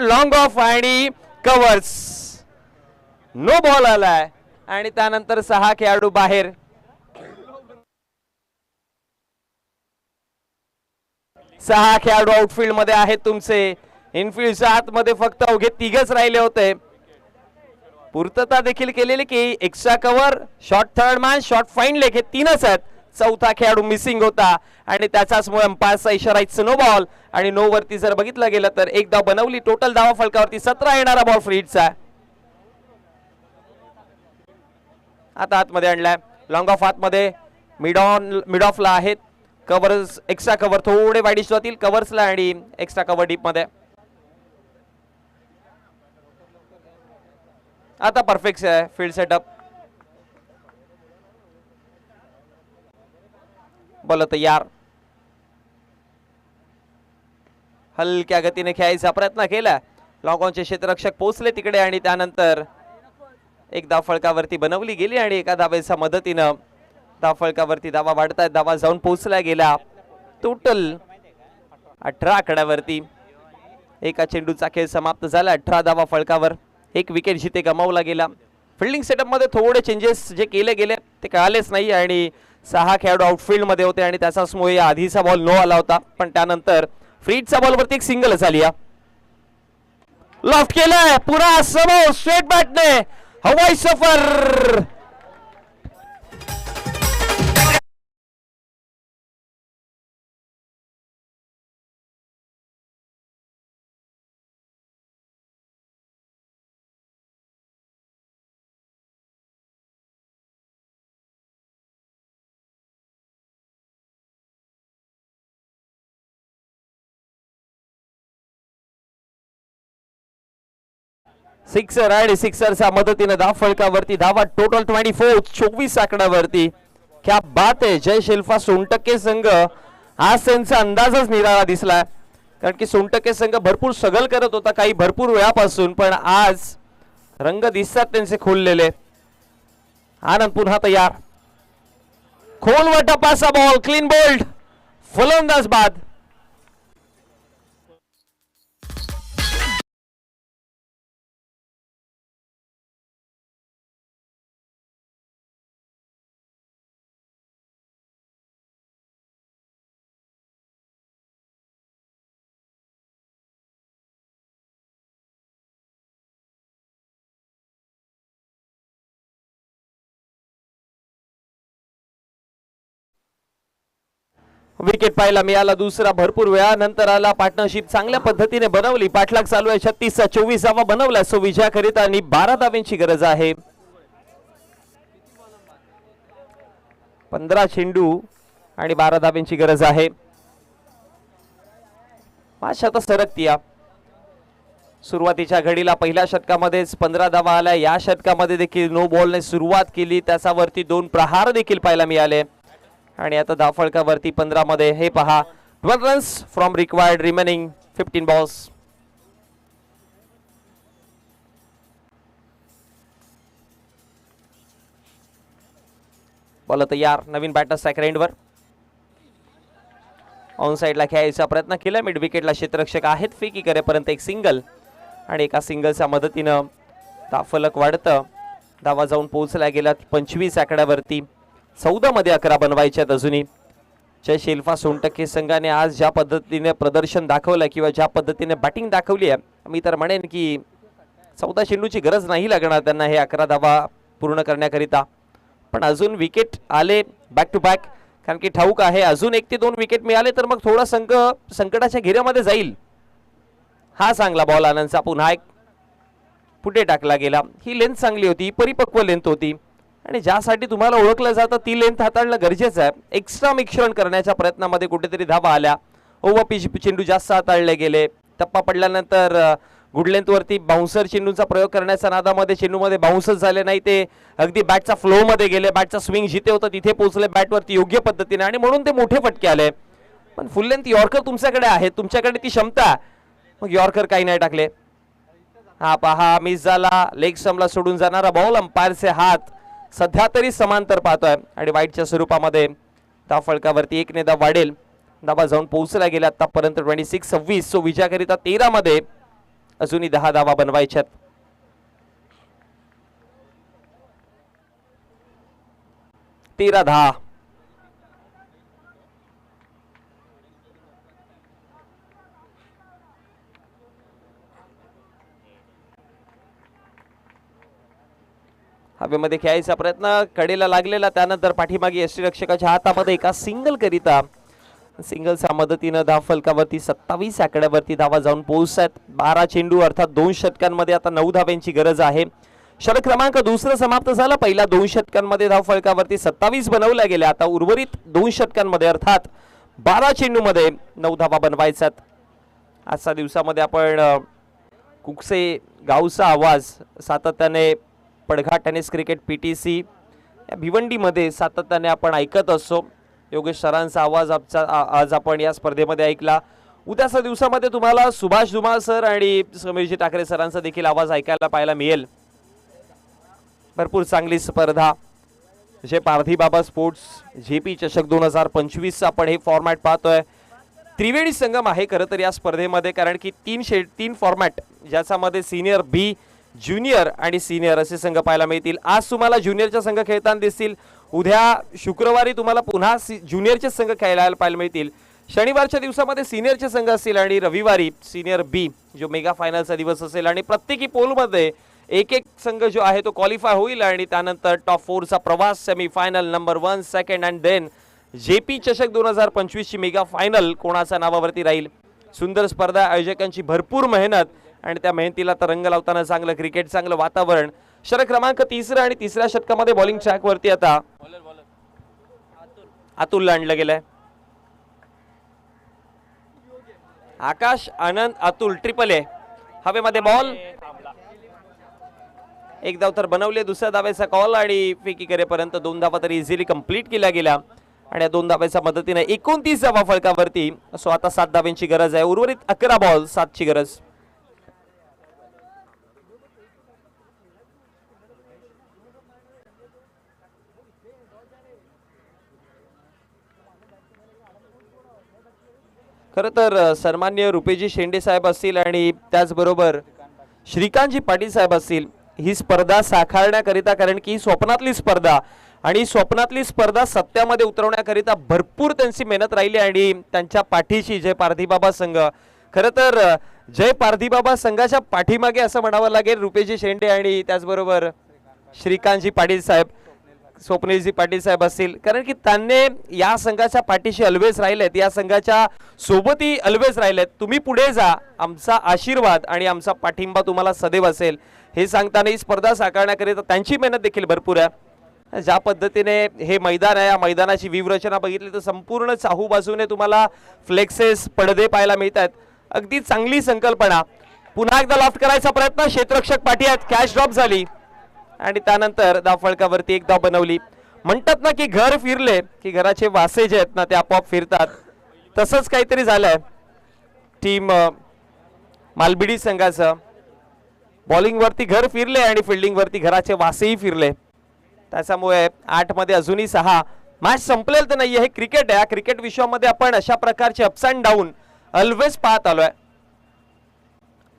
long of आणि कव्हर्स. नो बॉल आलाय आणि त्यानंतर 6 खेळाडू बाहेर. सहा खेळाडू आउटफील्ड मध्ये आहेत तुमचे. इनफिल्डच्या आतमध्ये फक्त अवघे 3च राहिले होते. पूर्तता देखील केलेली की extra cover, shot third man, shot fine leg हे 3च आहेत. चौथा खेळाडू मिसिंग होता आणि त्याचाच मुळे अंपायरचा इशारा इट्स नो बॉल. आणि नो वरती जर बघितलं गेलं तर एक धाव बनवली. टोटल धावा फलकावरती 17 येणारा बॉल फ्रीडचा. आता आतमध्ये आणलाय. लॉंग ऑफ आतमध्ये, मिड ऑफला आहेत. कव्हर्स, एक्स्ट्रा कव्हर थोडे वाईडिश जातील कव्हर्सला आणि एक्स्ट्रा कव्हर डीप मध्ये. आता परफेक्ट आहे फील्ड सेटअप. बॉल तयार. हलक्या गतीने खेळायचा प्रयत्न केला. लॉंग ऑनचे क्षेत्ररक्षक पोहोचले तिकडे आणि त्यानंतर एक धाव फलकावरती बनवली गेली आणि एका धावेच्या मदतीनं धाव फलकावरती धावा वाढतायत. धावा जाऊन पोहोचल्या गेल्या. टोटल 18 आकड्यावरती. एका चेंडूचा खेळ समाप्त झाला. 18 धावा फलकावर. एक विकेट जिथे गमावला गेला. फिल्डिंग सेटअप मध्ये थोडे चेंजेस जे केले गेले ते कळालेच नाही आणि 6 खेळाडू आउटफील्ड मध्ये होते आणि त्याचाच मुळे आधीचा बॉल नो आला होता. पण त्यानंतर फ्रीडच्या बॉलवरती एक सिंगल झाली. लॉफ्ट केलाय पुरा समोर स्ट्रेट बॅटने हवाई सफर. सिक्सर आणि सिक्सरच्या मदतीने धाव फलकावरती धावा टोटल 24 आकड्यावरती. क्या बात आहे. जय शिल्पा सोनटक्के संघ आज त्यांचा अंदाजच निराळा दिसला. कारण की सोनटक्के संघ भरपूर स्ट्रगल करत होता काही भरपूर वेळापासून, पण आज रंग दिसतात त्यांचे खोललेले. आनंद पुन्हा तयार. खोलवर टपाचा बॉल, क्लीन बोल्ड, फलंदाज बाद. विकेट पाहायला मिळाला दुसरा. भरपूर वेळानंतर आला. पार्टनरशिप चांगल्या पद्धतीने बनवली. पाठलाग चालू आहे. 36 चा 24 धावा बनवला. सो विजयाकरिता आणि 12 धावांची गरज आहे. 15 चेंडू आणि 12 धावांची गरज आहे. आता सरकती. सुरुवातीच्या घडीला पहिल्या षटकामध्येच 15 धावा आल्या. या षटकामध्ये देखील नो बॉलने सुरुवात केली. त्याच्यावरती 2 प्रहार देखील पाहायला मिळाले आणि आता धाव फलकावरती 15 मध्ये हे पहा 12 runs from required remaining 15 balls. Ball तयार. नवीन बॅटर सेकंड एंडवर ऑन साइडला खेळायचा प्रयत्न केला. मिड विकेटला क्षेत्ररक्षक आहेत. फेकी करेपर्यंत एक सिंगल आणि एका सिंगलच्या मदतीनं धावफलक वाढतं. धावा जाऊन पोहोचला गेला 25 आकड्यावरती. 14 मध्ये 11 बनवायच्यात अजूनही. जय शेल्फा सोनटक्के संघाने आज ज्या पद्धतीने प्रदर्शन दाखवलं किंवा ज्या पद्धतीने बॅटिंग दाखवली आहे, मी तर म्हणेन की 14 चेंडूची गरज नाही लागणार त्यांना हे 11 धावा पूर्ण करण्याकरिता. पण अजून विकेट आले बॅक टू बॅक, कारण की ठाऊक आहे अजून 1 ते 2 विकेट मिळाले तर मग थोडा संघ संकटाच्या घेऱ्यामध्ये जाईल. हा चांगला बॉल आनंदचा पुन्हा एक पुढे टाकला गेला. ही लेंथ चांगली होती, परिपक्व लेंथ होती आणि ज्यासाठी तुम्हाला ओळखलं जातं ती लेंथ हाताळणं गरजेचं आहे. एक्स्ट्रा मिश्रण करण्याच्या प्रयत्नामध्ये कुठेतरी धावा आल्या. ओव्हर पिच चेंडू जास्त हाताळले गेले. टप्पा पडल्यानंतर गुड लेंथ वरती बाउन्सर चेंडूचा प्रयोग करण्याच्या नादामध्ये चेंडूमध्ये बाउन्सच झाले नाही, ते अगदी बॅटचा फ्लो मध्ये गेले. बॅटचा स्विंग जिथे होतं तिथे पोहोचले बॅटवरती योग्य पद्धतीने आणि म्हणून ते मोठे फटके आले. पण फुल लेंथ यॉर्कर तुमच्याकडे आहे, तुमच्याकडे ती क्षमता, मग यॉर्कर काही नाही टाकले. हा पहा मिस झाला. लेग स्टंपला सोडून जाणारा बॉल. अंपायरचे हात सध्या तरी समांतर पाहतोय आणि वाईटच्या स्वरूपामध्ये धाव फलकावरती 1 ने धाव वाढेल. धावा जाऊन पोहोचला गेला आतापर्यंत 26-26. सो विजयाकरिता 13 मध्ये अजूनही 10 धावा बनवायच्यात. तेरा 10. हवेमध्ये खेळायचा प्रयत्न कडेला लागलेला, त्यानंतर पाठीमागे यष्टीरक्षकाच्या हातामध्ये एका सिंगल करिता सिंगलच्या मदतीनं धाव फलकावरती 27 आकड्यावरती धावा जाऊन पोहोचतात. 12 चेंडू अर्थात 2 षटकांमध्ये आता 9 धाव्यांची गरज आहे. षटक क्रमांक दुसरं समाप्त झालं. पहिल्या 2 षटकांमध्ये धाव फलकावरती 27 बनवल्या गेल्या. आता उर्वरित 2 षटकांमध्ये अर्थात 12 चेंडूमध्ये 9 धावा बनवायच्यात. आजच्या दिवसामध्ये आपण कुकसे गावचा आवाज सातत्याने पडघा टेनिस क्रिकेट PTC या भिवंडीमध्ये सातत्याने आपण ऐकत असतो. योगेश सरांचा आवाज आज आपण या स्पर्धेमध्ये ऐकला. उद्याच्या दिवसामध्ये तुम्हाला सुभाष धुमाळ सर आणि समीरजी ठाकरे सरांचा देखील आवाज ऐकायला पाहायला मिळेल. भरपूर चांगली स्पर्धा. जे पारधी बाबा स्पोर्ट्स JP चषक 2025 आपण हे फॉर्मॅट पाहतोय. त्रिवेणी संगम आहे खरं तर या स्पर्धेमध्ये, कारण की 3 फॉर्मॅट ज्याच्यामध्ये सिनियर B, ज्युनियर आणि सिनियर असे संघ पाहायला मिळतील. आज तुम्हाला ज्युनियरचे संघ खेळताना दिसतील. उद्या शुक्रवारी तुम्हाला पुन्हा ज्युनियरचे संघ खेळायला पाहायला मिळतील. शनिवारच्या दिवसामध्ये सिनियरचे संघ असतील आणि रविवारी सिनियर B जो मेगा फायनलचा दिवस असेल आणि प्रत्येकी पोलमध्ये एक संघ जो आहे तो क्वालिफाय होईल आणि त्यानंतर टॉप 4चा प्रवास, semifinal, number 1, second and then JP चषक 2025 ची मेगा फायनल कोणाच्या नावावरती राहील. सुंदर स्पर्धा, आयोजकांची भरपूर मेहनत आणि त्या मेहनतीला तर रंग लावताना चांगलं क्रिकेट, चांगलं वातावरण. षटक क्रमांक 3 आणि 3ऱ्या षटकामध्ये बॉलिंग ट्रॅक वरती आता अतुलला आणलं गेलंय. आकाश, आनंद, अतुल ट्रिपल ए. हवेमध्ये बॉल. एक धाव तर बनवले. दुसऱ्या धावेचा कॉल आणि फेकी करेपर्यंत 2 धावा तरी इझिली कंप्लीट केल्या गेल्या आणि या 2 धाव्याच्या मदतीने 29 धावा फलकावरती. सो आता 7 धाव्यांची गरज आहे. उर्वरित 11 बॉल, 7 ची गरज. खरं तर सन्मान्य रुपेजी शेंडे साहेब असतील आणि त्याचबरोबर श्रीकांतजी पाटील साहेब असतील ही स्पर्धा साकारण्याकरिता, कारण की स्वप्नातली स्पर्धा आणि स्वप्नातली स्पर्धा सत्यामध्ये उतरवण्याकरिता भरपूर त्यांची मेहनत राहिली आणि त्यांच्या पाठीशी जय पारधीबाबा संघ. खरं तर जय पारधीबाबा संघाच्या पाठीमागे असं म्हणावं लागेल रुपेजी शेंडे आणि त्याचबरोबर श्रीकांतजी पाटील साहेब, स्वप्नीलजी पाटील साहेब असतील, कारण की त्यांनी या संघाच्या पाठीशी ऑलवेज राहिलेत, या संघाच्या सोबतही ऑलवेज राहिलेत. तुम्ही पुढे जा, आमचा आशीर्वाद आणि आमचा पाठिंबा तुम्हाला सदैव असेल हे सांगताना ही स्पर्धा साकारण्याकरिता त्यांची मेहनत देखील भरपूर आहे. ज्या पद्धतीने हे मैदान आहे, या मैदानाची व्यूहरचना बघितली तर संपूर्ण चाहू बाजूने तुम्हाला फ्लेक्सेस, पडदे पाहायला मिळतात. अगदी चांगली संकल्पना. पुन्हा एकदा लॉफ्ट करायचा प्रयत्न, क्षेत्ररक्षक पाठी आहेत, कॅच ड्रॉप झाली आणि त्यानंतर धाव फलकावरती 1 धाव बनवली. म्हणतात ना की घर फिरले की घराचे वासे जे आहेत ना ते आपोआप फिरतात. तसंच काहीतरी झालंय टीम मालबिडी संघाचं. बॉलिंग वरती घर फिरले आणि फिल्डिंग वरती घराचे वासेही फिरले. त्याच्यामुळे 8 मध्ये अजूनही 6. मॅच संपलेलं तर नाहीये, हे क्रिकेट आहे. क्रिकेट विश्वामध्ये आपण अशा प्रकारचे अप्स अँड डाऊन ऑलवेज पाहत आलोय.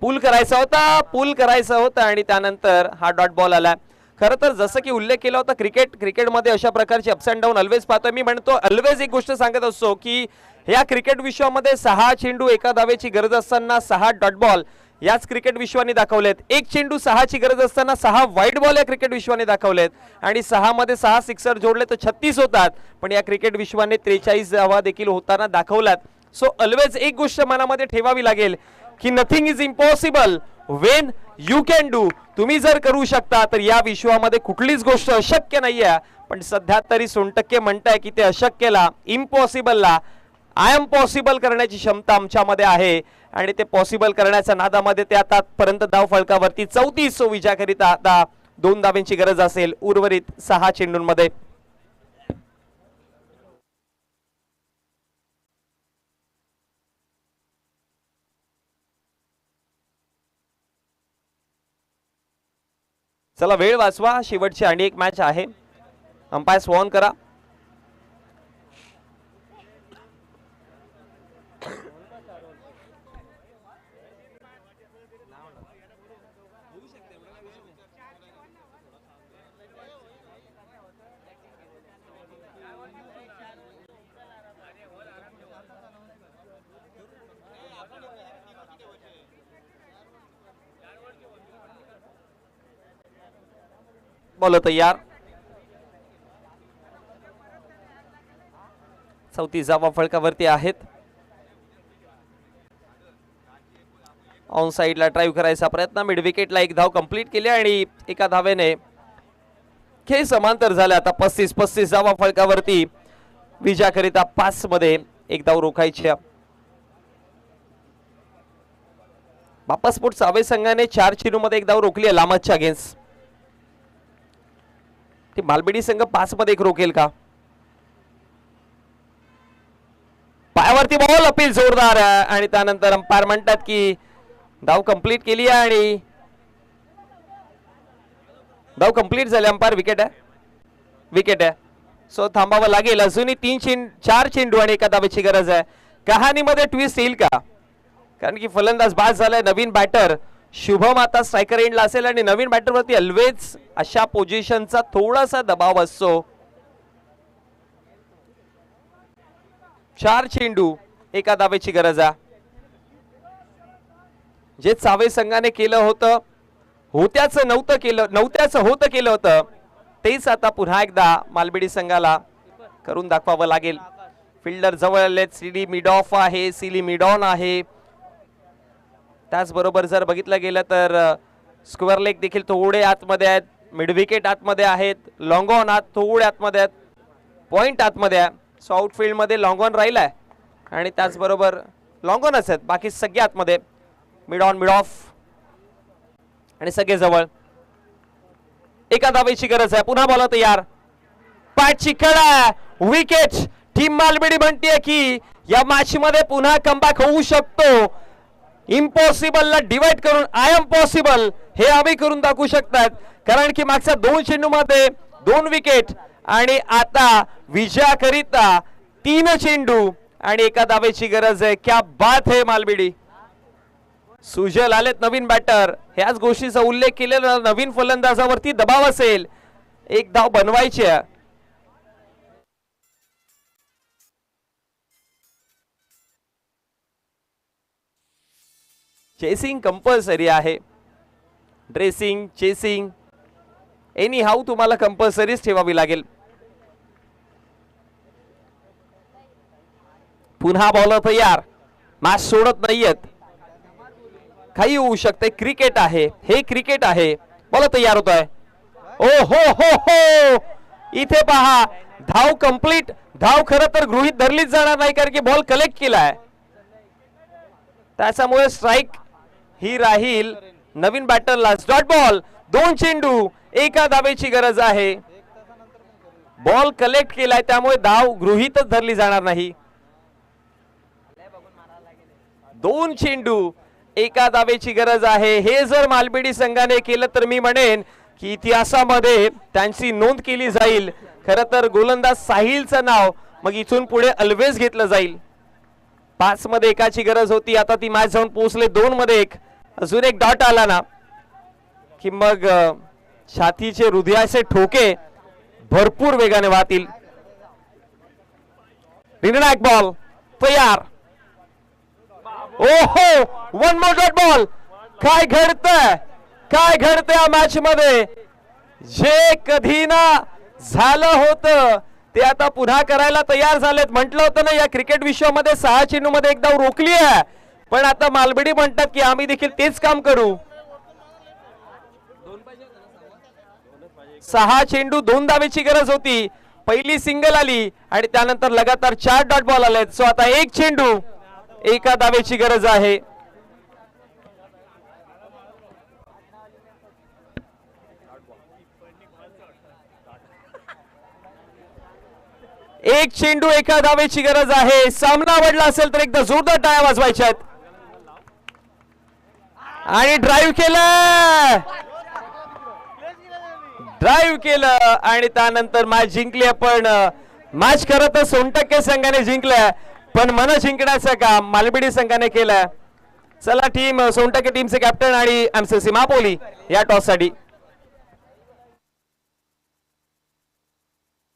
पूल करायचा होता आणि त्यानंतर हा डॉट बॉल आला. खरं तर जसं की उल्लेख केला होता क्रिकेटमध्ये अशा प्रकारचे अप्स अँड डाऊन ऑलवेज पाहतोय. मी म्हणतो ऑलवेज एक गोष्ट सांगत असतो की या क्रिकेट विश्वामध्ये 6 चेंडू एका धावेची गरज असताना 6 डॉट बॉल याच क्रिकेट विश्वाने दाखवलेत. 1 चेंडू 6 ची गरज असताना 6 वाईट बॉल या क्रिकेट विश्वाने दाखवलेत आणि 6 मध्ये 6 सिक्सर जोडले तर 36 होतात. पण या क्रिकेट विश्वाने 43 धावा देखील होताना दाखवल्यात. सो ऑलवेज एक गोष्ट मनामध्ये ठेवावी लागेल की nothing is impossible Wien you can do. तुम्ही जर करू शकता तर या विश्वामध्ये कुठलीच गोष्ट अशक्य नाहीये. पण सध्या तरी 100% म्हणताय की ते अशक्यला, इम्पॉसिबलला आय एम पॉसिबल करण्याची क्षमता आमच्यामध्ये आहे आणि ते पॉसिबल करण्याच्या नादामध्ये ते आतापर्यंत धाव फलकावरती 34 विजयाकरिता आता 2 धावांची गरज असेल उर्वरित 6 चेंडूंमध्ये. चला वेळ वाचवा, शेवटची आणि एक मॅच आहे. अंपायर ऑन करा. बॉल तयार. 34 धावा फलकावरती आहेत. ऑन साइडला ड्राईव्ह करायचा प्रयत्न, मिड विकेटला 1 धाव कंप्लीट केली आणि एका धावेने खेळ समांतर झाला. आता 35 धावा फलकावरती विजयाकरिता 5 मध्ये 1 धाव रोखायची. बाप्पा स्पोर्ट्स सावे संघाने 4 चेंडूमध्ये 1 धाव रोखली आहे लामतच्या अगेन्स्ट. ती मालबिडी संघ 5 मध्ये 1 रोखेल का? पायावरती बॉल, अपील जोरदार आहे आणि त्यानंतर अंपायर म्हणतात की धाव कंप्लीट केली आहे आणि धाव कंप्लीट झाली. अंपायर विकेट आहे. सो थांबावं लागेल. अजूनही 4 चेंडू आणि 1 धावेची गरज आहे. कहाणीमध्ये ट्विस्ट येईल का? कारण की फलंदाज बाद झालाय. नवीन बॅटर शुभम आता स्ट्रायकर एंडला असेल आणि नवीन बॅटरवरती ऑलवेज अशा पोझिशनचा थोडासा दबाव असतो. 4 चेंडू 1 धावेची गरज आहे. जे सावे संघाने केलं होतं, नव्हत्याचं होतं केलं होतं, तेच आता पुन्हा एकदा मालबिडी संघाला करून दाखवावं लागेल. फिल्डर जवळ आले. सीली मिड ऑफ आहे, सीली मिड ऑन आहे. त्याचबरोबर जर बघितलं गेलं तर स्क्वेअर लेग देखील थोडे आतमध्ये आहेत. मिड विकेट आतमध्ये आहेत. लॉंग ऑन थोडे आतमध्ये आहेत. पॉइंट आतमध्ये आहे. सो आउटफील्ड मध्ये लॉंग ऑन राहिलाय आणि त्याचबरोबर लॉंग ऑनच आहेत. बाकी सगळे आतमध्ये. मिड ऑन, मिड ऑफ आणि सगळे जवळ. 1 धावेची गरज आहे. पुन्हा बॉल तयार. पॅचची कडा, विकेट. टीम मालबिडी म्हणते की या मॅच मध्ये पुन्हा कमबॅक होऊ शकतो. इम्पॉसिबल ला डिवाइड करून आय एम पॉसिबल हे आम्ही करून दाखवू शकतात. कारण की मागच्या 2 चेंडू मध्ये 2 विकेट आणि आता विजयाकरिता 3 चेंडू आणि 1 धावेची गरज आहे. क्या बात है मालबिडी. सुजल आलेत नवीन बॅटर. ह्याच गोष्टीचा उल्लेख केलेला. नवीन फलंदाजावरती दबाव असेल. 1 धाव बनवायची आहे. चेसिंग कंपल्सरी आहे. ड्रेसिंग, चेसिंग एनी हाऊ तुम्हाला कंपल्सरीच ठेवावी लागेल. पुन्हा बॉल तयार. मॅच सोडत नाहीयेत. काही होऊ शकते. क्रिकेट आहे, हे क्रिकेट आहे. बॉल तयार होतोय. ओ हो हो हो, इथे पहा धाव कंप्लीट. धाव खरं तर गृहीत धरलीच जाणार नाही कारण की बॉल कलेक्ट केलाय. त्याच्यामुळे स्ट्राइक ही राहील नवीन बॅटरला. Dot ball. 2 चेंडू 1 धावेची गरज आहे. बॉल कलेक्ट केलाय त्यामुळे धाव गृहीतच धरली जाणार नाही. 2 चेंडू 1 धावेची गरज आहे. हे जर मालबेडी संघाने केलं तर मी म्हणेन की इतिहासामध्ये त्यांची नोंद केली जाईल. खरं तर गोलंदाज साहिलचं नाव मग इथून पुढे ऑलवेज घेतलं जाईल. 5 मध्ये 1ची गरज होती, आता ती मॅच जाऊन पोहोचले 2 मध्ये 1. अजून एक डॉट आला ना की मग छातीचे हृदयाचे ठोके भरपूर वेगाने वाहतील. निर्णायक बॉल तयार. ओहो, 1 मोर डॉट बॉल. काय घडतंय, काय घडतंय या मॅच मध्ये? जे कधी ना झालं होतं ते आता पुन्हा करायला तयार झालेत. म्हटलं होतं ना या क्रिकेट विश्वामध्ये 6 चेंडू मध्ये 1 धाव रोखली आहे, पण आता मालबेडी म्हणतात की आम्ही देखील तेच काम करू. 6 चेंडू 2 धावेची गरज होती. पहिली सिंगल आली आणि त्यानंतर लगातार 4 डॉट बॉल आलेत. सो आता 1 चेंडू 1 धावेची गरज आहे. एक चेंडू 1 धावेची गरज आहे. सामना आवडला असेल तर एकदा जोरदार टाळ्या वाजवायच्या आहेत. आणि ड्राईव्ह केलं, ड्राईव्ह केलं आणि त्यानंतर मॅच जिंकली. आपण मॅच खरं तर सोनटक्के संघाने जिंकलं, पण मन जिंकण्याचं काम मालबेडी संघाने केलं. चला टीम सोनटक्के टीमचे कॅप्टन आणि एमसीसी मापोली या टॉस साठी.